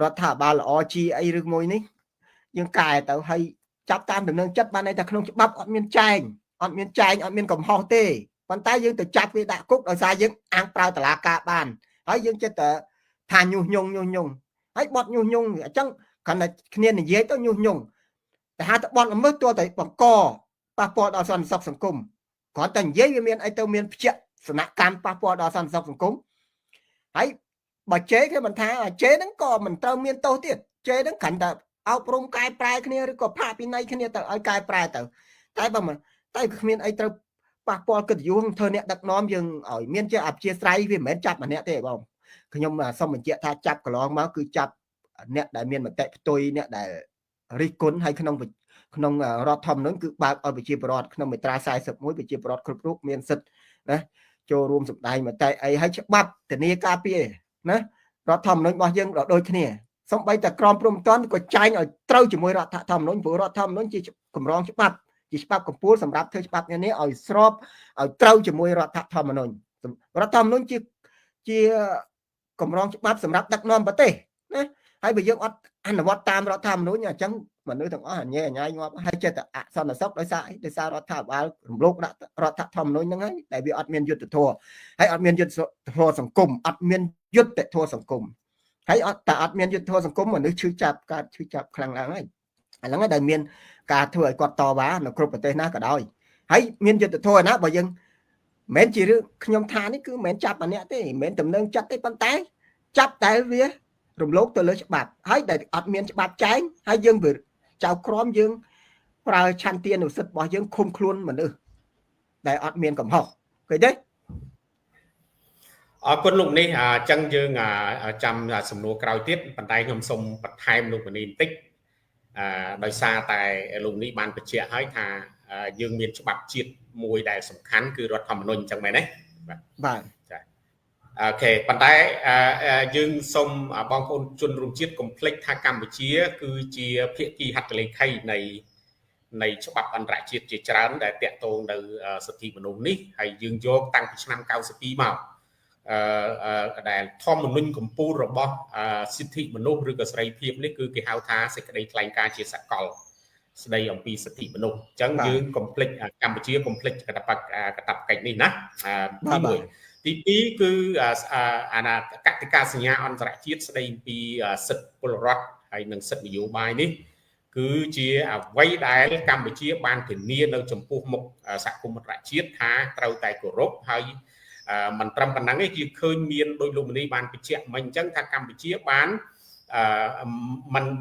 រដ្ឋាភិបាលល្អជាអីឬមួយនេះយើងកែទៅហើយចាប់តាមដំណឹងចិត្តបានន័យថាក្នុងច្បាប់អត់មានចែងអត់មានកំហុសទេប៉ុន្តែយើងទៅចាប់វាដាក់គុកដោយសារយើងអាងប្រើតឡាការបានហើយយើងចិត្តតែថាញុះញង់ហើយបត់ញុះញង់អញ្ចឹងគ្រាន់តែគ្នានិយាយទៅញុះញង់តែហៅថាបត់ល្មើសទោះតែបង្កប៉ះពាល់ដល់សន្តិសុខសង្គមគ្រាន់តែនិយាយវាមានអីទៅមានព្យាសនកម្មប៉ះពាល់ដល់សន្តិសុខសង្គមហើយបើជេរគេមិនថាជេរហ្នឹងក៏មិនត្រូវមានទោសទៀតជេរហ្នឹងគ្រាន់តែអប់រំកែប្រែគ្នាឬក៏ផាកពិន័យគ្នាទៅឲ្យកែប្រែទៅតែបើមិនតែគ្មានអីត្រូវប៉ះពាល់កិត្តិយសធ្វើអ្នកដឹកនាំយើងឲ្យមានជាអព្យាស្រ័យវាមិនមែនចាប់ម្នាក់ទេបងខ្ញុំសូមបញ្ជាក់ថាចាប់កន្លងមកគឺចាប់អ្នកដែលមានមតិផ្ទុយអ្នកដែលរិះគន់ហើយក្នុងរដ្ឋធម្មនុញ្ញគឺបើកឲ្យប្រជាពលរដ្ឋក្នុងមាត្រា41ប្រជាពលរដ្ឋគ្រប់រូបមានសិទ្ធិណាចូលរួមសម្ដែងមតិអីហើយច្បាប់ធានាការពារណារដ្ឋធម្មនុញ្ញរបស់យើងដូចគ្នាសូម្បីតែក្រមព្រំប្រទានក៏ចែងឲ្យត្រូវជាមួយរដ្ឋធម្មនុញ្ញព្រោះរដ្ឋធម្មនុញ្ញជាកម្រងច្បាប់ជាច្បាប់កម្ពុជាសម្រាប់ធ្វើច្បាប់នេះឲ្យស្របឲ្យត្រូវជាមួយរដ្ឋធម្មនុញ្ញរដ្ឋធម្មនុញ្ញជា ជាកម្រងច្បាប់សម្រាប់ដឹកនាំប្រទេសណាហើយបើយើងអត់អនុវត្តតាមរដ្ឋធម្មនុញ្ញអញ្ចឹងមនុស្សទាំងអស់អញ្ញែងាប់ហើយចិត្តអសន្តិសុខដោយសាររដ្ឋាភិបាលរំលោភដាក់រដ្ឋធម្មនុញ្ញហ្នឹងហើយតែវាអត់មានយុត្តិធម៌ហើយអត់មានយុត្តិធម៌សង្គមអត់មានយុត្តិធម៌សង្គមហើយអត់មានយុត្តិធម៌សង្គមមនុស្សឈឺចាប់កើតឈឺចាប់ខ្លាំងឡើងហើយឥឡូវដែលមានការធ្វើឲ្យគាត់តវ៉ានៅគ្រប់ប្រទេសណាក៏ដោយហើយមានយុត្តិធម៌ណាបើយើងមិនជារឿងខ្ញុំថានេះគឺមិនចាប់អាអ្នកទេមិនតំណែងចាត់ទេប៉ុន្តែចាប់តែវារំលោភទៅលើច្បាប់ហើយដែលអត់មានច្បាប់ចែងហើយយើងវាចៅក្រមយើងប្រើឆន្ទានុសិទ្ធិរបស់យើងឃុំខ្លួនមនុស្សដែលអត់មានកំហុសឃើញទេអរគុណលោកនេះអញ្ចឹងយើងចាំសំណួរក្រោយទៀតប៉ុន្តែខ្ញុំសូមបន្ថែមលោកនេះបន្តិចដោយសារតែលោកនេះបានបញ្ជាក់ឲ្យថាយើងមានច្បាប់ជាតិមួយដែលសំខាន់គឺរដ្ឋធម្មនុញ្ញអញ្ចឹងមែនទេបាទចាអូខេប៉ុន្តែយើងសូមបងប្អូនជនរួមជាតិកុំភ្លេចថាកម្ពុជាគឺជាភាគីហត្ថលេខីនៃច្បាប់អន្តរជាតិជាច្រើនដែលតាក់ទងនៅសិទ្ធិមនុស្សនេះហើយយើងយកតាំងពីឆ្នាំ92មកដែលធម្មនុញ្ញកម្ពុជារបស់សិទ្ធិមនុស្សឬក៏សេរីភាពនេះគឺគេហៅថាសេចក្តីថ្លែងការណ៍ជាសកលស្ដីអំពីសិទ្ធិមនុស្សអញ្ចឹងយើងកុំភ្លេចកម្ពុជាកុំភ្លេចកាតព្វកិច្ចនេះណាទី1ទី2គឺកតិកាសញ្ញាអន្តរជាតិស្ដីអំពីសិទ្ធិពលរដ្ឋហើយនិងសិទ្ធិនយោបាយនេះគឺជាអ្វីដែលកម្ពុជាបានធានានៅចំពោះមុខសហគមន៍អន្តរជាតិថាត្រូវតែគោរពហើយមិនត្រឹមប៉ុណ្ណឹងទេគឺឃើញមានដោយលោកមនីបានបញ្ជាក់មិញអញ្ចឹងថាកម្ពុជាបាន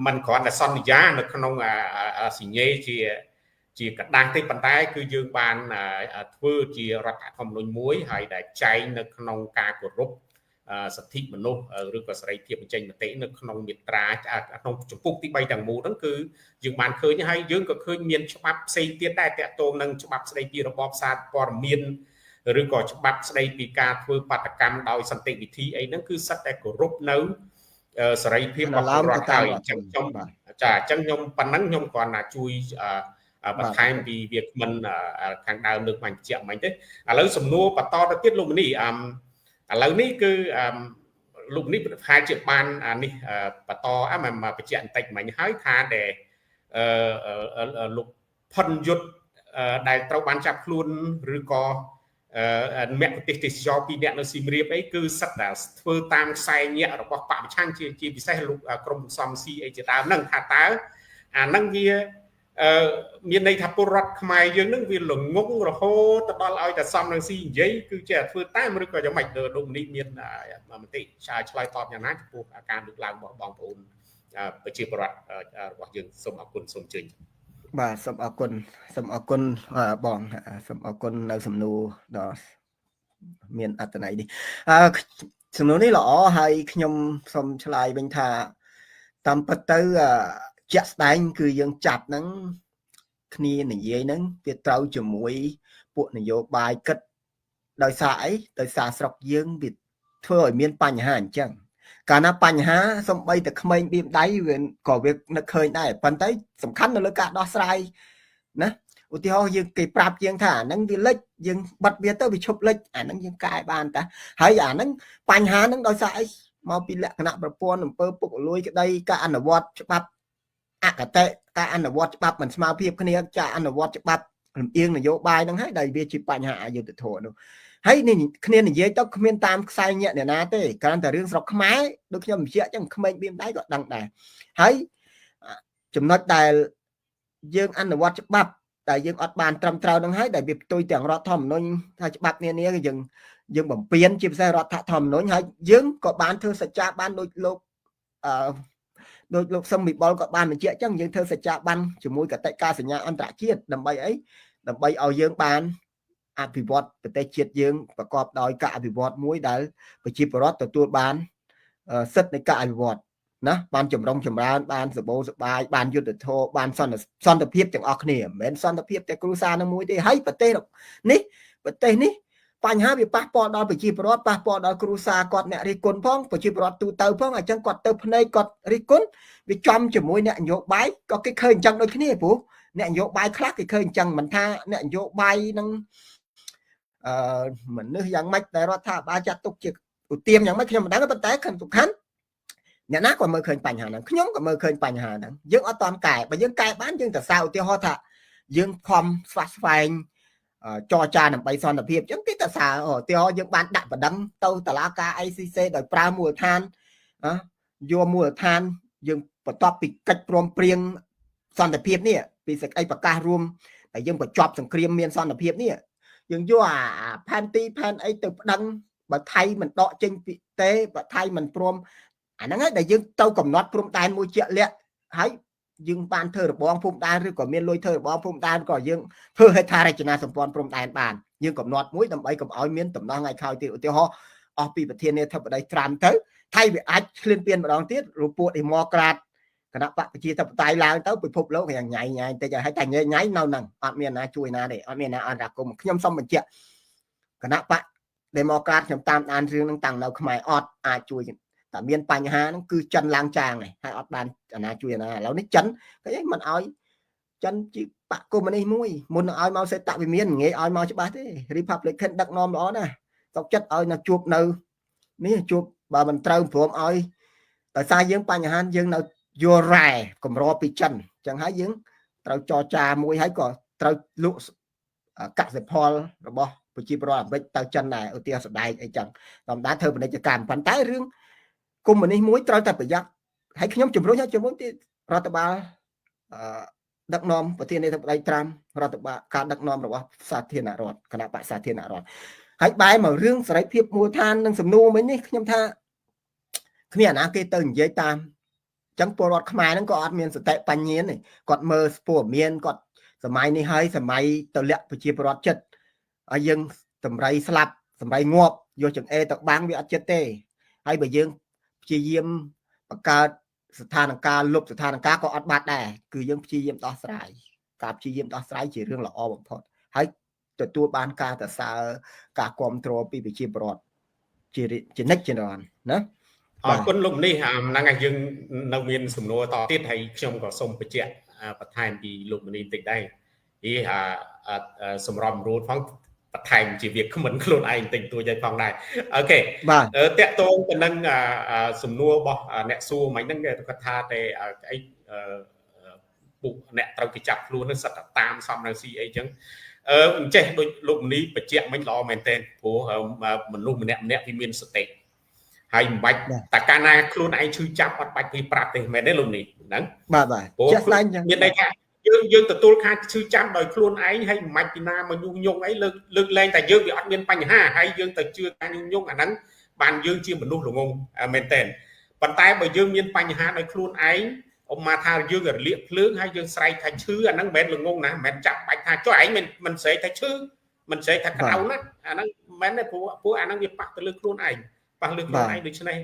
មិនគ្រាន់តែសន្យានៅក្នុងសញ្ញេជាกระดาษទេប៉ុន្តែគឺយើងបានធ្វើជារដ្ឋធម្មនុញ្ញមួយហើយដែលចែងនៅក្នុងការគោរពសិទ្ធិមនុស្សឬក៏សេរីភាពបញ្ចេញមតិនៅក្នុងមាត្រាក្នុងជំពូកទី3ទាំងមូលហ្នឹងគឺយើងបានឃើញហើយយើងក៏ឃើញមានច្បាប់ផ្សេងទៀតដែរតាក់ទងនឹងច្បាប់ស្ដីពីរបបសារព័ត៌មានឬក៏ច្បាប់ស្ដីពីការធ្វើបាតកម្មដោយសន្តិវិធីអីហ្នឹងគឺសិតតែគោរពនៅសេរីភាពរបស់រដ្ឋហើយអញ្ចឹងខ្ញុំចាអញ្ចឹងខ្ញុំប៉ុណ្ណឹងខ្ញុំគ្រាន់តែជួយបន្ថែមពីវាគ្មិនខាងដើមលើកបញ្ជាក់មិញទេឥឡូវសំណួរបន្តទៅទៀតលោកមនីឥឡូវនេះគឺលោកនេះប្រហែលជាបាននេះបន្តមកបញ្ជាក់បន្តិចមិញហើយថាដែលលោកផុនយុទ្ធដែលត្រូវបានចាប់ខ្លួនឬក៏មគ្គទេសចរ2នាក់នៅសៀមរាបអីគឺសិតតែធ្វើតាមខ្សែញាក់របស់បពប្រឆាំងជាពិសេសលោកក្រុមសំស៊ីអីជាដើមហ្នឹងថាតើអាហ្នឹងវាមានន័យថាពលរដ្ឋខ្មែរយើងនឹងវាល្ងងរហូតទៅដល់ឲ្យតែសំនឹងស៊ីនិយាយគឺជាធ្វើតាមឬក៏យ៉ាងម៉េចលោកនេះមានមតិឆ្លើយតបយ៉ាងណាចំពោះការលើកឡើងរបស់បងប្អូនប្រជាពលរដ្ឋរបស់យើងសូមអរគុណសូមជើញបាទសូមអរគុណបងសូមអរគុណនៅសំណួរដ៏មានអត្ថន័យនេះសំណួរនេះល្អហើយខ្ញុំសូមឆ្លើយវិញថាតាមពិតទៅជាក់ស្ដែងគឺយើងចាប់ហ្នឹងគ្នានិយាយហ្នឹងវាត្រូវជាមួយពួកនយោបាយគិតដោយសារអីដោយសារស្រុកយើងវាធ្វើឲ្យមានបញ្ហាអញ្ចឹងកាលណាបញ្ហាសំបីតែក្មេងបៀមដៃវាក៏វានឹកឃើញដែរប៉ុន្តែសំខាន់នៅលើការដោះស្រាយណាឧទាហរណ៍យើងគេប្រាប់យើងថាអាហ្នឹងវាលិចយើងបិទវាទៅវាឈប់លិចអាហ្នឹងយើងកែបានតាហើយអាហ្នឹងបញ្ហាហ្នឹងដោយសារអីមកពីលក្ខណៈប្រព័ន្ធអំពើពុករលួយក្តីការអនុវត្តច្បាប់អកតេការអនុវត្តច្បាប់មិនស្មើភាពគ្នាការអនុវត្តច្បាប់លំអៀងនយោបាយហ្នឹងហើយដែលវាជាបញ្ហាអយុត្តិធម៌នោះហើយនេះគ្នានិយាយទៅគ្មានតាមខ្សែញាក់អ្នកណាទេគ្រាន់តែរឿងស្រុកខ្មែរដូចខ្ញុំបញ្ជាក់អញ្ចឹងក្មេងបៀមដៃក៏ដឹងដែរហើយចំណុចដែលយើងអនុវត្តច្បាប់តែយើងអត់បានត្រឹមត្រូវនឹងហើយដែលវាផ្ទុយទាំងរដ្ឋធម្មនុញ្ញថាច្បាប់នានាយើងបំពេញជាពិសេសរដ្ឋធម្មនុញ្ញហើយយើងក៏បានធ្វើសច្ចាប័នដូចលោកសឹមវិបុលក៏បានបញ្ជាក់អញ្ចឹងយើងធ្វើសច្ចាប័នជាមួយកតិកាសញ្ញាអន្តរជាតិដើម្បីអីដើម្បីឲ្យយើងបានអភិវឌ្ឍប្រទេសជាតិយើងប្រកបដោយការអភិវឌ្ឍមួយដែលប្រជាពលរដ្ឋទទួលបានសិទ្ធិនៃការអភិវឌ្ឍណាបានចម្រុងចម្រើនបានសបោសបាយបានយុត្តិធម៌បានសន្តិភាពទាំងអស់គ្នាមិនមែនសន្តិភាពតែគ្រួសារនឹងមួយទេហើយប្រទេសនេះបញ្ហាវាប៉ះពាល់ដល់ប្រជាពលរដ្ឋប៉ះពាល់ដល់គ្រួសារគាត់អ្នករិះគន់ផងប្រជាពលរដ្ឋទូទៅផងអញ្ចឹងគាត់ទៅភ្នែកគាត់រិះគន់វាចំជាមួយអ្នកនយោបាយក៏គេឃើញអញ្ចឹងដូចគ្នាព្រោះអ្នកនយោបាយខ្លះគេឃើញអញ្ចឹងមិនថាអ្នកនយោបាយនឹងមនុស្សយ៉ាងម៉េចដែលរដ្ឋាភិបាលចាត់ទុកជា ឧទាហរណ៍យ៉ាងម៉េចខ្ញុំមិនដឹងប៉ុន្តែសំខាន់អ្នកណាក៏មើលឃើញបញ្ហាហ្នឹងខ្ញុំក៏មើលឃើញបញ្ហាហ្នឹងយើងអត់តាន់កែបើយើងកែបានយើងទៅសារឧទាហរណ៍ថាយើងខំស្វាស្វែងចរចាដើម្បីសន្តិភាពអញ្ចឹងទីតសារឧទាហរណ៍យើងបានដាក់បណ្ដឹងទៅតុលាការ ICC ដោយប្រើមូលដ្ឋានយកមូលដ្ឋានយើងបន្ទាប់ពីកិច្ចព្រមព្រៀងសន្តិភាពនេះពីសេចក្តីប្រកាសរួមតែយើងបញ្ចប់សង្គ្រាមមានសន្តិភាពនេះយើងយកអាផែនទីផែនអីទៅប្តឹងបើថៃមិនដកចេញពីទេបើថៃមិនព្រមអាហ្នឹងហើយដែលយើងទៅកំណត់ព្រំដែនមួយជាក់លាក់ហើយយើងបានធ្វើរបងព្រំដែនឬក៏មានលុយធ្វើរបងព្រំដែនក៏យើងធ្វើហេដ្ឋារចនាសម្ព័ន្ធព្រំដែនបានយើងកំណត់មួយដើម្បីកុំឲ្យមានដំណោះថ្ងៃក្រោយទៀតឧទាហរណ៍អស់ពីប្រធានាធិបតីត្រាំទៅថៃវាអាចឈ្លានពានម្ដងទៀតរូបពួកដេម៉ូក្រាតគណៈបកប្រជាធិបតេយ្យឡើងទៅពិភពលោកយ៉ាងញ៉ៃតិចហើយតែញ៉ៃនៅហ្នឹងអត់មានណាជួយណាទេអត់មានណាអន្តរាគមខ្ញុំសូមបញ្ជាក់គណៈបកដេម៉ូក្រាតខ្ញុំតាមដានរឿងហ្នឹងតាំងនៅខ្មែរអត់អាចជួយតែមានបញ្ហាហ្នឹងគឺចិនឡើងចាងហើយអត់បានអាណាជួយណាឥឡូវនេះចិនគេមិនអោយចិនជាបកកុម្មុយនីសមួយមុននឹងឲ្យមកសេតវិមានងាយឲ្យមកច្បាស់ទេ Republican ដឹកនាំល្អណាស់សុកចិត្តឲ្យនៅជួបនៅនេះជួបបើមិនត្រូវព្រមឲ្យដោយសារយើងបញ្ហាយើងនៅយល់រ៉ែកម្រពីចិនអញ្ចឹងហើយយើងត្រូវចរចាមួយហើយក៏ត្រូវលក់កសិផលរបស់ប្រជាពលរដ្ឋអាមេរិកទៅចិនដែរឧទាហរណ៍ស្ដែកអីចឹងតាមដានធ្វើពាណិជ្ជកម្មប៉ុន្តែរឿងកុម្មុយនីសមួយត្រូវតែប្រយ័ត្នហើយខ្ញុំជំរុញទីរដ្ឋបាលដឹកនាំប្រធានាធិបតីត្រាំរដ្ឋបាលការដឹកនាំរបស់សាធារណរដ្ឋគណៈបក្សសាធារណរដ្ឋហើយបែរមករឿងសេរីភាពមូលដ្ឋាននិងសំណួរមិញនេះខ្ញុំថាគ្មានអាណាគេទៅនិយាយតាមអញ្ចឹងពលរដ្ឋខ្មែរហ្នឹងក៏អត់មានសតិបញ្ញាទេគាត់មើលព័ត៌មានគាត់សម័យនេះហើយសម័យតលាក់ប្រជាពលរដ្ឋចិត្តហើយយើងតម្រៃស្លាប់សម្រៃងាប់យកចង្អេរទៅបាំងវាអត់ចិត្តទេហើយបើយើងព្យាយាមបង្កើតស្ថានភាពលុបស្ថានភាពក៏អត់បាត់ដែរគឺយើងព្យាយាមដោះស្រាយការព្យាយាមដោះស្រាយជារឿងល្អបំផុតហើយទទួលបានការសរសើរការគ្រប់គ្រងពីប្រជាពលរដ្ឋជានិច្ចជានិរន្តរ៍ណាអរគុណលោកនេះហ្នឹងហើយយើងនៅមានសំណួរតទៀតហើយខ្ញុំក៏សូមបញ្ជាក់បន្ថែមពីលោកមនីបន្តិចដែរសម្រាប់រួតផងបន្ថែមជាវាគ្មិនខ្លួនឯងបន្តិចតួចឲ្យផងដែរអូខេតកតងទៅនឹងសំណួររបស់អ្នកសួរមិញហ្នឹងគេគាត់ថាតែអីពួកអ្នកត្រូវគេចាប់ខ្លួននឹងសិតតែតាមសំនៅ CA អញ្ចឹងអញ្ចេះដូចលោកមនីបញ្ជាក់មិញល្អមែនទែនព្រោះមនុស្សម្នាក់វាមានសតិហើយមិនបាច់តែកាលណាខ្លួនឯងឈឺចាប់អត់បាច់ពីប្រាប់ទេមែនទេលោកនេះហ្នឹងបាទជាក់ស្ដែងមានន័យថាយើងទទួលការឈឺចាប់ដោយខ្លួនឯងហើយមិនបាច់ពីណាមកញុះញង់អីលើកលែងតែយើងវាអត់មានបញ្ហាហើយយើងទៅជឿការញុះញង់អាហ្នឹងបានយើងជាមនុស្សល្ងងមែនទែនប៉ុន្តែបើយើងមានបញ្ហាដោយខ្លួនឯងឧបមាថាយើងរលាកភ្លើងហើយយើងស្រែកថាឈឺអាហ្នឹងមិនមែនល្ងងណាមិនមែនចាប់បាច់ថាចុះឯងមិនស្រែកថាឈឺមិនស្រែកថាក្តៅណាអាហ្នឹងមិនមែនទេព្រោះអាហ្នឹងវាប៉ះទៅលើខ្លួនឯងប៉ះលើខ្លួនឯងដូច្នេះ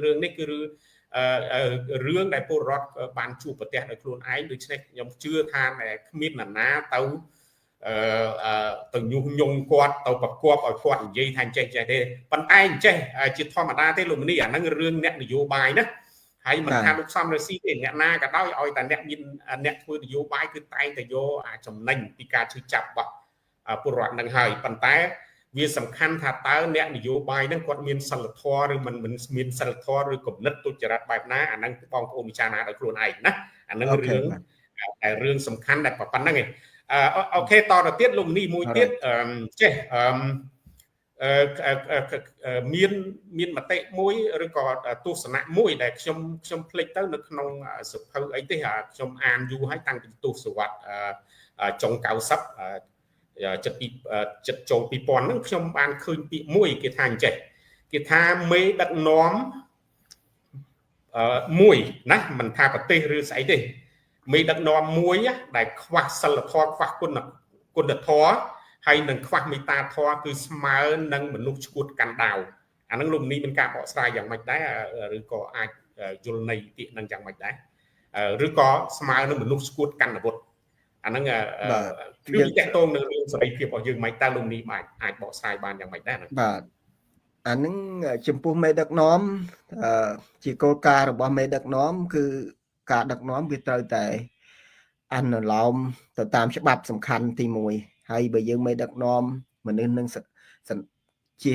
រឿងនេះគឺរឿងដែលពលរដ្ឋបានជួបប្រទះដោយខ្លួនឯងដូច្នេះខ្ញុំជឿថាគ្មាននរណាទៅញុះញង់គាត់ទៅប្រកបឲ្យគាត់និយាយថាចេះទេប៉ុន្តែចេះជាធម្មតាទេលោកមនីអាហ្នឹងរឿងអ្នកនយោបាយណាហើយមិនថាលោកសំរស៊ីទេអ្នកណាក៏ដោយឲ្យតែអ្នកធ្វើនយោបាយគឺតែងតែយកចំណេញពីការឈឺចាប់របស់ពលរដ្ឋនឹងហើយប៉ុន្តែវាសំខាន់ថាតើអ្នកនយោបាយហ្នឹងគាត់មានសិលធម៌ឬមិនមានសិលធម៌ឬគំនិតទុច្ចរិតបែបណាអាហ្នឹងបងប្អូនពិចារណាដោយខ្លួនឯងណាអាហ្នឹងរឿងសំខាន់តែប៉ុណ្្នឹងឯងអូខេតទៅទៀតលោកនេះមួយទៀតចេះមានមតិមួយឬក៏ទស្សនៈមួយដែលខ្ញុំភ្លេចទៅនៅក្នុងសភៅអីទេខ្ញុំអានយូរហើយតាំងពីទសវត្សរ៍ចុង90ចិត្តចូល2000ហ្នឹងខ្ញុំបានឃើញពាក្យមួយគេថាអញ្ចេះគេថាមេដឹកនាំមួយណាមិនថាប្រទេសឬស្អីទេមេដឹកនាំមួយដែលខ្វះសិលធម៌ខ្វះគុណធម៌ហើយនឹងខ្វះមេត្តាធម៌គឺស្មើនឹងមនុស្សឈួតកាន់ដាវអាហ្នឹងលោកនេះមានការបកស្រាយយ៉ាងម៉េចដែរឬក៏អាចយល់ន័យពាក្យហ្នឹងយ៉ាងម៉េចដែរឬក៏ស្មើនឹងមនុស្សឈួតកាន់អាវុធអាហ្នឹងយើងតកតងនឹងរឿងសេរីភាពរបស់យើងមិនតើលោកនេះអាចបកស្រាយបានយ៉ាងម៉េចដែរបាទអាហ្នឹងចំពោះមេដឹកនាំជាគោលការណ៍របស់មេដឹកនាំគឺការដឹកនាំវាត្រូវតែអនុលោមទៅតាមច្បាប់សំខាន់ទី1ហើយបើយើងមេដឹកនាំមនុស្សនឹងជា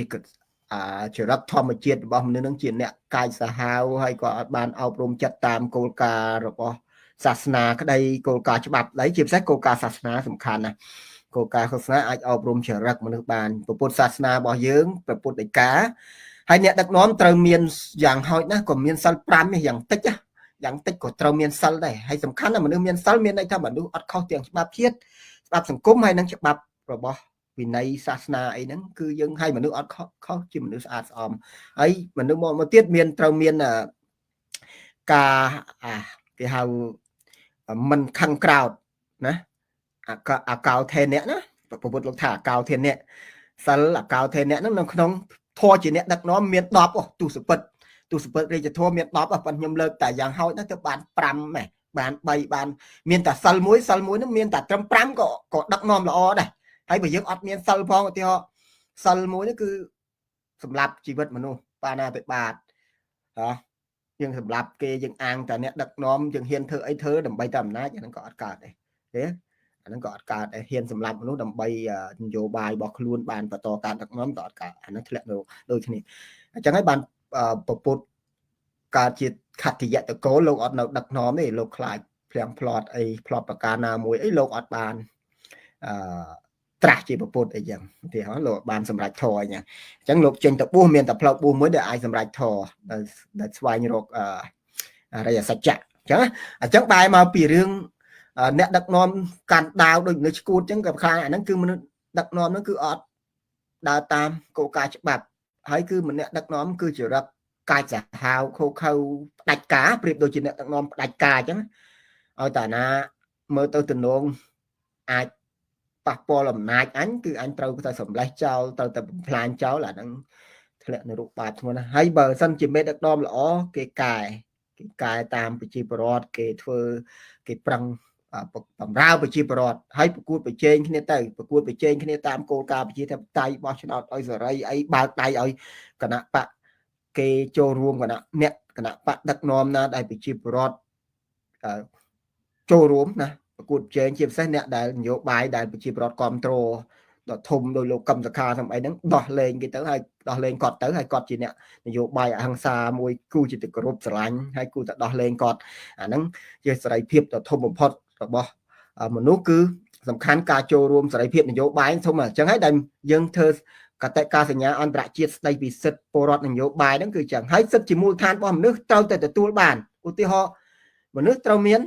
ចរិតធម្មជាតិរបស់មនុស្សនឹងជាអ្នកកាយសាហាវហើយក៏អត់បានអប់រំចិត្តតាមគោលការណ៍របស់សាសនាក្តីគោលការណ៍ច្បាប់ក្តីជាពិសេសគោលការណ៍សាសនាសំខាន់ណាគោលការណ៍សាសនាអាចអប់រំចរិតមនុស្សបានពុទ្ធសាសនារបស់យើងព្រះពុទ្ធដីកាហើយអ្នកដឹកនាំត្រូវមានយ៉ាងហោចណាស់ក៏មានសិល5យ៉ាងតិចក៏ត្រូវមានសិលដែរហើយសំខាន់ណាស់មនុស្សមានសិលមានន័យថាមនុស្សអត់ខុសទាំងច្បាប់ជាតិច្បាប់សង្គមហើយនិងច្បាប់របស់វិន័យសាសនាអីហ្នឹងគឺយើងឲ្យមនុស្សអត់ខុសជាមនុស្សស្អាតស្អំហើយមនុស្សមកទៀតមានត្រូវមានការគេហៅមិនខឹងក្រោធណាអកោថេអ្នកណាព្រះពុទ្ធលោកថាអកោថេអ្នកសិលអកោថេអ្នកហ្នឹងនៅក្នុងធម៌ជាអ្នកដឹកនាំមាន10ទុសពិតរាជធម៌មាន10ប៉ុន្តែខ្ញុំលើកតែយ៉ាងហោចណាស់ទៅបាន5ដែរបាន3បានមានតែសិលមួយហ្នឹងមានតែត្រឹម5ក៏ដឹកនាំល្អដែរហើយបើយើងអត់មានសិលផងឧទាហរណ៍សិលមួយនេះគឺសម្រាប់ជីវិតមនុស្សបាណាតិបាតយើងសម្រាប់គេយើងអាងតែអ្នកដឹកនាំយើងហ៊ានធ្វើអីធ្វើដើម្បីតែអំណាចអាហ្នឹងក៏អត់កើតដែរទេអាហ្នឹងក៏អត់កើតដែរហ៊ានសម្រាប់មនុស្សដើម្បីនយោបាយរបស់ខ្លួនបានបន្តការដឹកនាំក៏អត់កើតអាហ្នឹងធ្លាក់ដូចគ្នាអញ្ចឹងហើយបានពពុទ្ធកើតជាខត្តយតកោលោកអត់នៅដឹកនាំទេលោកខ្លាចភ្លាំងផ្្លត់អីផ្្លត់ប្រការណាមួយអីលោកអត់បានត្រាស់ជាពពុទ្ធអីចឹងទីហោះលោកបានសម្រេចធម៌អញ្ចឹងលោកចេញទៅបួសមានតែផ្លូវបួសមួយដែលអាចសម្រេចធម៌ដែលស្វែងរកអរិយសច្ចៈអញ្ចឹងបែរមកពីរឿងអ្នកដឹកនាំកាន់ដាវដូចនៅឈួតអញ្ចឹងក៏ខ្លាចអាហ្នឹងគឺមនុស្សដឹកនាំហ្នឹងគឺអត់ដើរតាមគោលការណ៍ច្បាប់ហើយគឺម្នាក់ដឹកនាំគឺជារកកាយសាហាវខូខើផ្ដាច់ការប្រៀបដូចជាអ្នកដឹកនាំផ្ដាច់ការអញ្ចឹងឲ្យតាណាមើលទៅទំនងអាចប៉ះពាល់អំណាចអញគឺអញត្រូវទៅសម្លេះចោលត្រូវទៅបំផ្លាញចោលអាហ្នឹងធ្លាក់នៅរូបបាបធ្ងន់ណាស់ហើយបើសិនជាមេដឹកនាំល្អគេកែតាមប្រជាពលរដ្ឋគេធ្វើគេប្រឹងបំរើប្រជាពលរដ្ឋហើយប្រកួតប្រជែងគ្នាតាមគោលការណ៍ប្រជាធិបតេយ្យបោះឆ្នោតឲ្យសេរីអីបើកដៃឲ្យគណៈបកគេចូលរួមគណៈបកដឹកនាំណាដែលប្រជាពលរដ្ឋចូលរួមណាប្រកួតប្រជែងជាពិសេសអ្នកដែលនយោបាយដែលប្រជាពលរដ្ឋគ្រប់គ្រងដល់ធំដោយលោកកឹមសុខាសម្អីហ្នឹងដោះលែងគេទៅហើយដោះលែងគាត់ទៅហើយគាត់ជាអ្នកនយោបាយអហិង្សាមួយគូជាទីគោរពស្រឡាញ់ហើយគូតែដោះលែងគាត់អាហ្នឹងជាសេរីភាពដ៏ធំបំផុតរបស់មនុស្សគឺសំខាន់ការចូលរួមសេរីភាពនយោបាយធំអញ្ចឹងហើយដែលយើងធ្វើកតិកាសញ្ញាអន្តរជាតិស្ដីពីសិទ្ធិពលរដ្ឋនយោបាយហ្នឹងគឺចឹងហើយសិទ្ធិជាមូលដ្ឋានរបស់មនុស្សត្រូវតែទទួលបានឧទាហរណ៍មនុស្សត្រូវមាន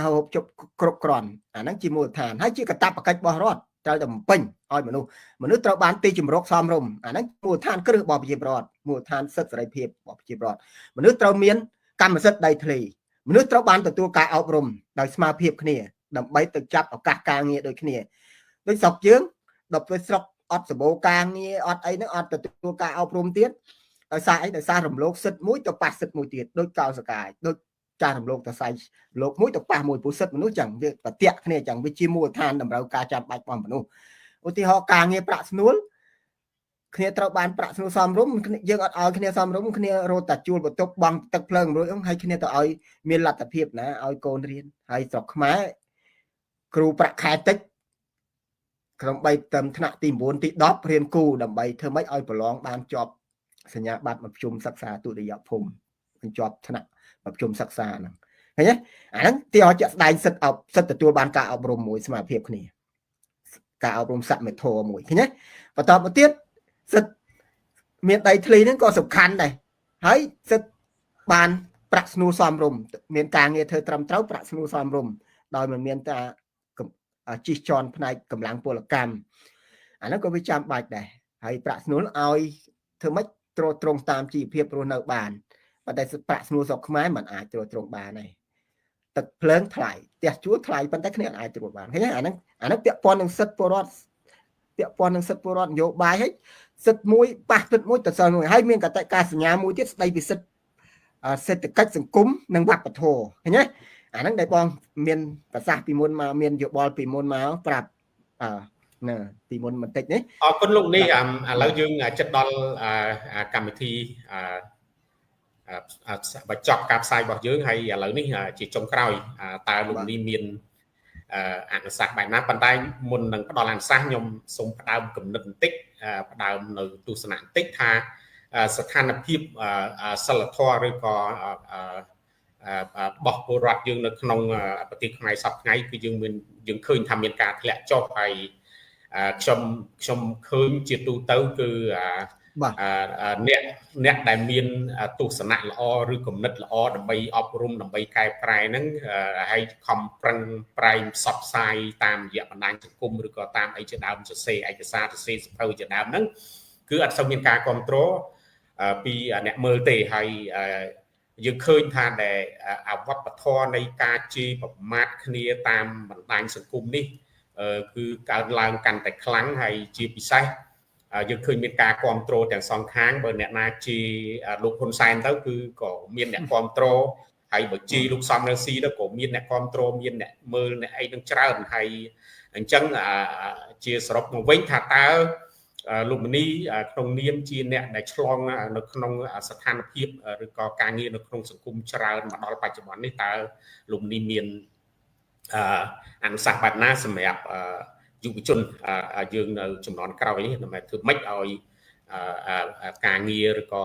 ហូបចុកគ្រប់គ្រាន់អាហ្នឹងជាមូលដ្ឋានហើយជាកាតព្វកិច្ចរបស់រដ្ឋត្រូវតែបំពេញឲ្យមនុស្សត្រូវបានទីជំរកសមរម្យអាហ្នឹងមូលដ្ឋានគ្រឹះរបស់ប្រជាពលរដ្ឋមូលដ្ឋានសិទ្ធិសេរីភាពរបស់ប្រជាពលរដ្ឋមនុស្សត្រូវមានកម្មសិទ្ធិដីធ្លីមនុស្សត្រូវបានទទួលការអប់រំដោយស្មារតីគ្នាដើម្បីទៅចាប់ឱកាសការងារដូចគ្នាដូចស្រុកយើងដល់ពេលស្រុកអត់សម្បូរការងារអត់អីហ្នឹងអត់ទទួលការអប់រំទៀតដោយសារអីដោយសាររំលោភសិទ្ធិមួយទៅប៉ះសិទ្ធិមួយទៀតដូចកោសកាយដូចការរំលោភទៅសាយលោកមួយទៅប៉ះមួយពុសិទ្ធមនុស្សចឹងវាប្រតិកគ្នាចឹងវាជាមូលដ្ឋានតម្រូវការចាំបាច់របស់មនុស្សឧទាហរណ៍ការងារប្រាក់ស្នួលគ្នាត្រូវបានប្រាក់ស្នួលសមរម្យយើងអត់ឲ្យគ្នាសមរម្យគ្នារត់តែជួលបន្ទប់បង់ទឹកភ្លើងរួចហើយគ្នាទៅឲ្យមានលទ្ធភាពណាឲ្យកូនរៀនហើយស្រុកខ្មែរគ្រូប្រាក់ខែតិចក្នុងបីត្រឹមថ្នាក់ទី9ទី10រៀនគូដើម្បីធ្វើម៉េចឲ្យប្រឡងបានជាប់សញ្ញាបត្រមកប្រជុំសិក្សាទុតិយភូមិបញ្ចប់ថ្នាក់មកប្រជុំសិក្សាហ្នឹងឃើញទេអាហ្នឹងទីឲ្យជាក់ស្ដែងសិទ្ធិទទួលបានការអប់រំមួយស្មារតីគ្នាការអប់រំសមេធម៌មួយឃើញទេបន្តមកទៀតសិទ្ធិមានដីធ្លីហ្នឹងក៏សំខាន់ដែរហើយសិទ្ធិបានប្រាក់ស្នួលសមរម្យមានការងារធ្វើត្រឹមត្រូវប្រាក់ស្នួលសមរម្យដោយមិនមានតែជិះជាន់ផ្នែកកម្លាំងពលកម្មអាហ្នឹងក៏វាចាំបាច់ដែរហើយប្រាក់ស្នួលឲ្យធ្វើម៉េចទ្រទ្រង់តាមជីវភាពរស់នៅបានប៉ុន្តែប្រាក់ស្នួលស្រុកខ្មែរมันអាចទ្រទ្រង់បានទេទឹកភ្លើងថ្លៃផ្ទះជួលថ្លៃប៉ុន្តែគ្នាអាចទ្របានឃើញទេអាហ្នឹងពាក់ព័ន្ធនឹងសិទ្ធិពលរដ្ឋនយោបាយហើយសិទ្ធិមួយប៉ះសិទ្ធិមួយទៅសិទ្ធិមួយហើយមានកតិកាសញ្ញាមួយទៀតស្ដីពីសិទ្ធិសេដ្ឋកិច្ចសង្គមនិងវប្បធម៌ឃើញទេអាហ្នឹងដែលបងមានប្រសាសន៍ពីមុនមកមានយោបល់ពីមុនមកប្រាប់ណាពីមុនបន្តិចនេះអរគុណលោកនេះឥឡូវយើងចិត្តដល់កម្មវិធីបញ្ចប់ការផ្សាយរបស់យើងហើយឥឡូវនេះជាចុងក្រោយតើលោកនេះមាន អនុសាសន៍បែបណាប៉ុន្តែមុននឹងផ្ដល់អនុសាសន៍ខ្ញុំសូមផ្ដើមគំនិតបន្តិចផ្ដើមនៅទស្សនៈបន្តិចថាស្ថានភាពសិលធម៌ឬក៏បោះពលរដ្ឋយើងនៅក្នុងប្រទេសខ្មែរសពថ្ងៃគឺយើងឃើញថាមានការធ្លាក់ចុះហើយខ្ញុំឃើញជាទូទៅគឺអ្នកដែលមានទស្សនៈល្អឬគំនិតល្អដើម្បីអប់រំដើម្បីកែប្រែហ្នឹងហើយខំប្រឹងប្រែងផ្សព្វផ្សាយតាមរយៈបណ្ដាញសង្គមឬក៏តាមអីជាដើមសរសេរឯកសារសរសេរសភៅជាដើមហ្នឹងគឺអត់សូវមានការគ្រប់គ្រងពីអ្នកមើលទេហើយយើងឃើញថាដែលអវត្តធម៌នៃការជេរប្រមាថគ្នាតាមបណ្ដាញសង្គមនេះគឺកើតឡើងកាន់តែខ្លាំងហើយជាពិសេសយើងឃើញមានការគ្រប់គ្រងទាំងសងខាងបើអ្នកណាជីលោកហ៊ុនសែនទៅគឺក៏មានអ្នកគ្រប់គ្រងហើយបើជីលោកសំរងស៊ីទៅក៏មានអ្នកគ្រប់គ្រងមានអ្នកមើលអ្នកអីនឹងច្រើនហើយអញ្ចឹងជាសរុបមកវិញថាតើលោកមនីក្នុងនាមជាអ្នកដែលឆ្លងនៅក្នុងស្ថានភាពឬក៏ការងារនៅក្នុងសង្គមច្រើនមកដល់បច្ចុប្បន្ននេះតើលោកមនីមានអនុសាសន៍បែបណាសម្រាប់យុវជនយើងនៅចំនួនក្រោយនេះដើម្បីធ្វើម៉េចឲ្យការងារឬក៏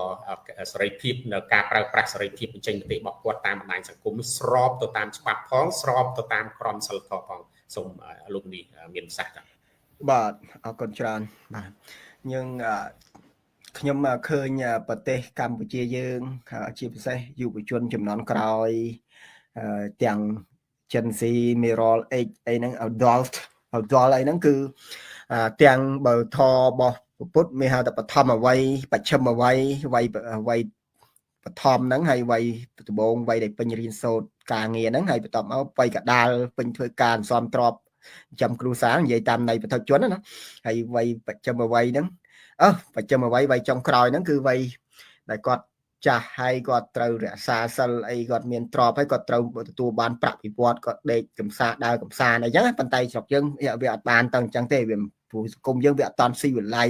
សេរីភាពនៅការប្រើប្រាស់សេរីភាពបញ្ចេញមតិរបស់គាត់តាមបណ្ដាញសង្គមស្របទៅតាមច្បាប់ផងស្របទៅតាមក្រមសីលធម៌ផងសូមលោកនេះមានប្រសាសន៍ครับបាទអរគុណច្រើនបាទយើងខ្ញុំឃើញប្រទេសកម្ពុជាយើងជាពិសេសយុវជនចំនួនក្រោយទាំង Gen Z Middle Age អីហ្នឹង Adult អីហ្នឹងគឺទាំងបើធរបស់ពុទ្ធមានហៅថាបឋមអវ័យបច្ឆិមអវ័យវ័យបឋមហ្នឹងហើយវ័យដំបូងវ័យដែលពេញរៀនសូត្រការងារហ្នឹងហើយបន្ទាប់មកវ័យកដាលពេញធ្វើការអន្សំទ្របចាំគ្រូសានិយាយតាមន័យបឋមជនណាហើយវ័យបច្ចឹមអវ័យហ្នឹងបច្ចឹមអវ័យវ័យចុងក្រោយហ្នឹងគឺវ័យដែលគាត់ចាស់ហើយគាត់ត្រូវរក្សាសិលអីគាត់មានទ្របហើយគាត់ត្រូវទទួលបានប្រាក់ពិវត្តគាត់ដេកកំសាដើរកំសាអីចឹងប៉ុន្តែស្រុកយើងវាអត់បានទៅអញ្ចឹងទេវាព្រោះសង្គមយើងវាអត់តាន់ស៊ីវិល័យ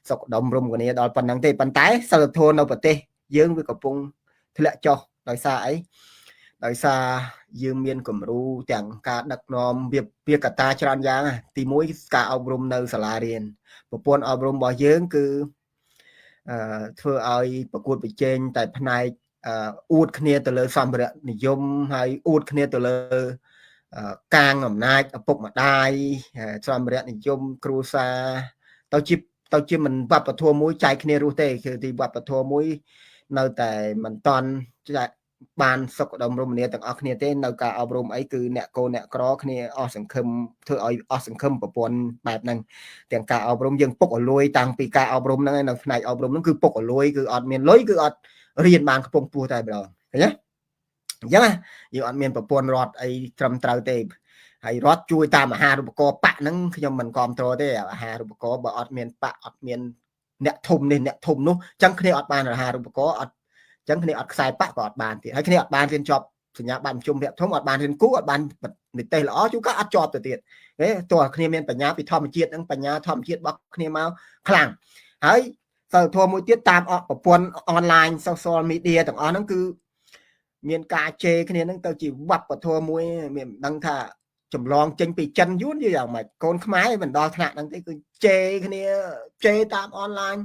សុខដុមរមគ្នាដល់ប៉ុណ្្នឹងទេប៉ុន្តែសិលធម៌នៅប្រទេសយើងវាកំពុងធ្លាក់ចុះដោយសារអីដោយសារយើងមានគំរូទាំងការដឹកនាំវាកត្តាច្រើនយ៉ាងទី1ការអប់រំនៅសាលារៀនប្រព័ន្ធអប់រំរបស់យើងគឺធ្វើឲ្យប្រកួតប្រជែងតែផ្នែកអួតគ្នាទៅលើសម្ភារៈនិយមហើយអួតគ្នាទៅលើកាងអំណាចឪពុកម្ដាយសម្ភារៈនិយមគ្រួសារទៅជាមិនវប្បធម៌មួយចែកគ្នារស់ទេគឺទីវប្បធម៌មួយនៅតែមិនតន់បានសុខដុមរមនាទាំងអស់គ្នាទេនៅការអប់រំអីគឺអ្នកកូនអ្នកក្រគ្នាអស់សង្ឃឹមធ្វើឲ្យអស់សង្ឃឹមប្រព័ន្ធបែបហ្នឹងទាំងការអប់រំយើងពុកអលួយតាំងពីការអប់រំហ្នឹងនៅផ្នែកអប់រំហ្នឹងគឺពុកអលួយគឺអត់មានលុយគឺអត់រៀនបានខ្ពង់ខ្ពស់តែម្ដងឃើញទេអញ្ចឹងយើងអត់មានប្រព័ន្ធរដ្ឋអីត្រឹមត្រូវទេហើយរដ្ឋជួយតាមអាហារូបករណ៍បកហ្នឹងខ្ញុំមិនគ្រប់គ្រងទេអាហារូបករណ៍បើអត់មានបកអត់មានអ្នកធំនេះអ្នកធំនោះអញ្ចឹងគ្នាអត់បានអាហារូបករណ៍អត់ចឹងគ្នាអត់ខ្សែបកក៏អត់បានទៀតហើយគ្នាអត់បានរៀនជាប់សញ្ញាបត្រប្រជុំវគ្គធំអត់បានរៀនគូអត់បាននិទេសល្អជួនកាលអត់ជាប់ទៅទៀតទោះគ្នាមានបញ្ញាពីធម្មជាតិនិងបញ្ញាធម្មជាតិរបស់គ្នាមកខ្លាំងហើយសិលធម៌មួយទៀតតាមប្រព័ន្ធអនឡាញ social media ទាំងអស់ហ្នឹងគឺមានការជេរគ្នាហ្នឹងទៅជាវប្បធម៌មួយមានដឹងថាចម្លងចេញពីចិនយួនយ៉ាងម៉េចកូនខ្មែរមិនដល់ថ្នាក់ហ្នឹងទេគឺជេរគ្នាជេរតាមអនឡាញ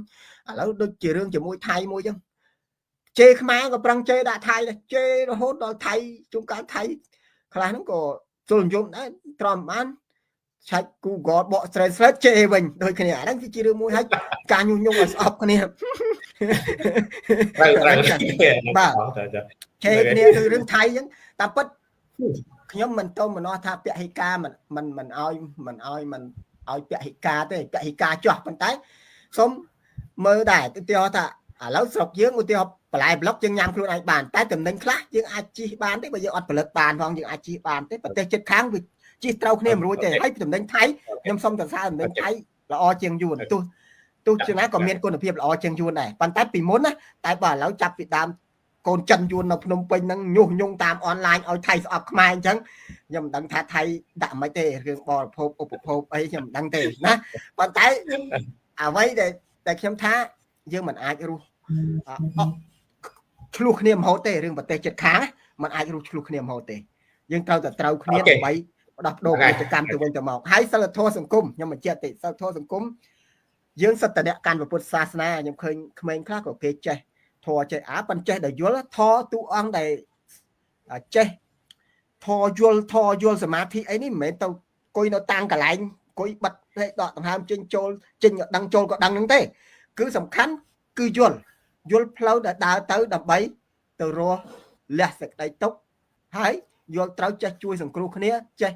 ឥឡូវដូចជារឿងជាមួយថៃមួយចឹងជេរខ្មែរក៏ប្រឹងជេរដាក់ថៃដែរជេររហូតដល់ថៃជួនកាលថៃខ្លះហ្នឹងក៏ចូលនិយមដែរត្រមបានឆាច់ Google បកស្រាយជេរវិញដូចគ្នាអាហ្នឹងគឺជារឿងមួយហើយការញុះញង់ឲ្យស្អប់គ្នាត្រូវបាទជេរគ្នាគឺរឿងថៃអញ្ចឹងតាមពិតខ្ញុំមិនទៅមនោថាពហិការមិនឲ្យពហិការទេពហិការចោះប៉ុន្តែសូមមើលដែរឧទាហរណ៍ថាឥឡូវស្រុកយើងឧទាហរណ៍បន្លែប្លុកយើងញ៉ាំខ្លួនឯងបានតែតំណែងខ្លះយើងអាចជិះបានទេបើយើងអត់ផលិតបានផងយើងអាចជិះបានទេប្រទេសជិតខាងវាជិះត្រូវគ្នាមិនរួចទេហើយតំណែងថៃខ្ញុំសុំសរសើរតំណែងថៃល្អជាងយួនទោះជាណាក៏មានគុណភាពល្អជាងយួនដែរប៉ុន្តែពីមុនណាតែបើឥឡូវចាប់ពីដើមកូនចិនយួននៅភ្នំពេញហ្នឹងញុះញង់តាមអនឡាញឲ្យថៃស្អប់ខ្មែរអញ្ចឹងខ្ញុំមិនដឹងថាថៃដាក់មិនទេរឿងបរិភោគឧបភោគអីខ្ញុំមិនដឹងទេណាប៉ុន្តែអ្វីដែលខ្ញុំថាយើងមិនអាចរស់ឆ្លោះគ្នាមហូតទេរឿងប្រទេសជិតខាងมันអាចរស់ឆ្លោះគ្នាមហូតទេយើងត្រូវតែត្រូវគ្នាដើម្បី ផ្ដោះប្ដូរពាណិជ្ជកម្មទៅវិញទៅមកហើយសិលធម៌សង្គមខ្ញុំបញ្ជាក់តិចសិលធម៌សង្គមយើងសិតតអ្នកកាន់ពុទ្ធសាសនាខ្ញុំឃើញក្មេងខ្លះក៏គេចេះធម៌ចេះប៉ុន្តែចេះតែយល់ធម៌ទូអង្គដែលចេះធម៌យល់សមាធិអីនេះមិនមែនទៅអង្គុយនៅតាំងកន្លែងអង្គុយបិទភ្នែកដកដង្ហើមចេញចូលចេញដឹងចូលក៏ដឹងហ្នឹងទេគឺសំខាន់គឺយល់ផ្លូវដែលដើរទៅដើម្បីទៅរស់លះសេចក្តីទុក្ខហើយយល់ត្រូវចេះជួយសង្គ្រោះគ្នាចេះ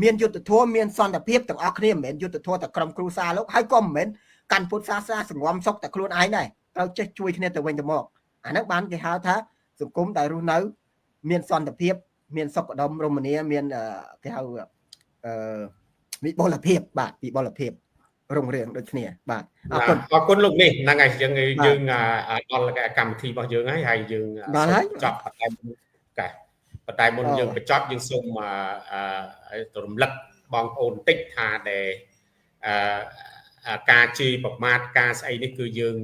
មានយុទ្ធធម៌មានសន្តិភាពទាំងអស់គ្នាមិនមែនយុទ្ធធម៌តែក្រុមគ្រួសារលោកហើយក៏មិនមែនកាន់ពុទ្ធសាសនាសង្ងំសុខតែខ្លួនឯងដែរត្រូវចេះជួយគ្នាទៅវិញទៅមកអាហ្នឹងបានគេហៅថាសង្គមដែលរស់នៅមានសន្តិភាពមានសុខដុមរមនាមានគេហៅវិបុលភាពបាទវិបុលភាពរុងរឿងដូចគ្នាបាទអរគុណលោកនេះហ្នឹងហើយយើងដល់កម្មវិធីរបស់យើងហើយយើងចប់តែមុនយើងបញ្ចប់យើងសូមរំលឹកបងប្អូនតិចថាដែលការជេរប្រមាថការស្អីនេះគឺយើង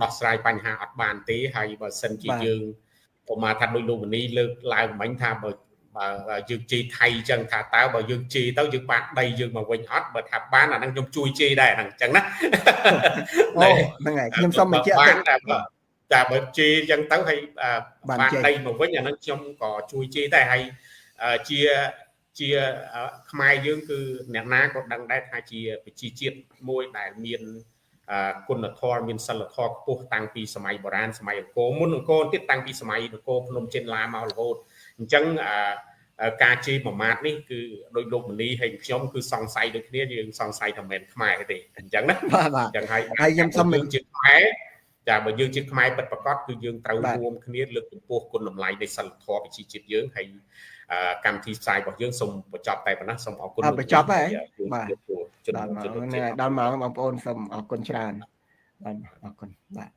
ដោះស្រាយបញ្ហាអត់បានទេហើយបើសិនជាយើងប្រមាថថាដូចលោកមនីលើកឡើងមិញថាបើយើងជេរថៃអញ្ចឹងថាតើបើយើងជេរទៅយើងបានដីយើងមកវិញអត់បើថាបានអាហ្នឹងខ្ញុំជួយជេរដែរហ្នឹងអញ្ចឹងណាហ្នឹងហើយខ្ញុំសូមបញ្ជាក់តែបើជេរអញ្ចឹងទៅហើយបានដីមកវិញអាហ្នឹងខ្ញុំក៏ជួយជេរដែរហើយជាខ្មែរយើងគឺអ្នកណាក៏ដឹងដែរថាជាប្រជាជាតិមួយដែលមានគុណធម៌មានសិលធម៌ខ្ពស់តាំងពីសម័យបុរាណសម័យអង្គរមុនអង្គរទៀតតាំងពីសម័យនគរភ្នំចិនឡាមករហូតអញ្ចឹងការជេរប្រមាថនេះគឺដោយលោកមនីហើយខ្ញុំគឺសង្ស័យដូចគ្នាយើងសង្ស័យថាមិនខ្មែរទេអញ្ចឹងណាអញ្ចឹងហើយខ្ញុំសូមជាខ្មែរចាបើយើងជាខ្មែរពិតប្រាកដគឺយើងត្រូវរួមគ្នាលើកកម្ពស់គុណតម្លៃនៃសិលធម៌ប្រជាជាតិយើងហើយកម្មវិធីផ្សាយរបស់យើងសូមបញ្ចប់តែប៉ុណ្ណេះសូមអរគុណបញ្ចប់ហើយបាទដល់ម៉ោងបងប្អូនសូមអរគុណច្រើនបាទអរគុណបាទ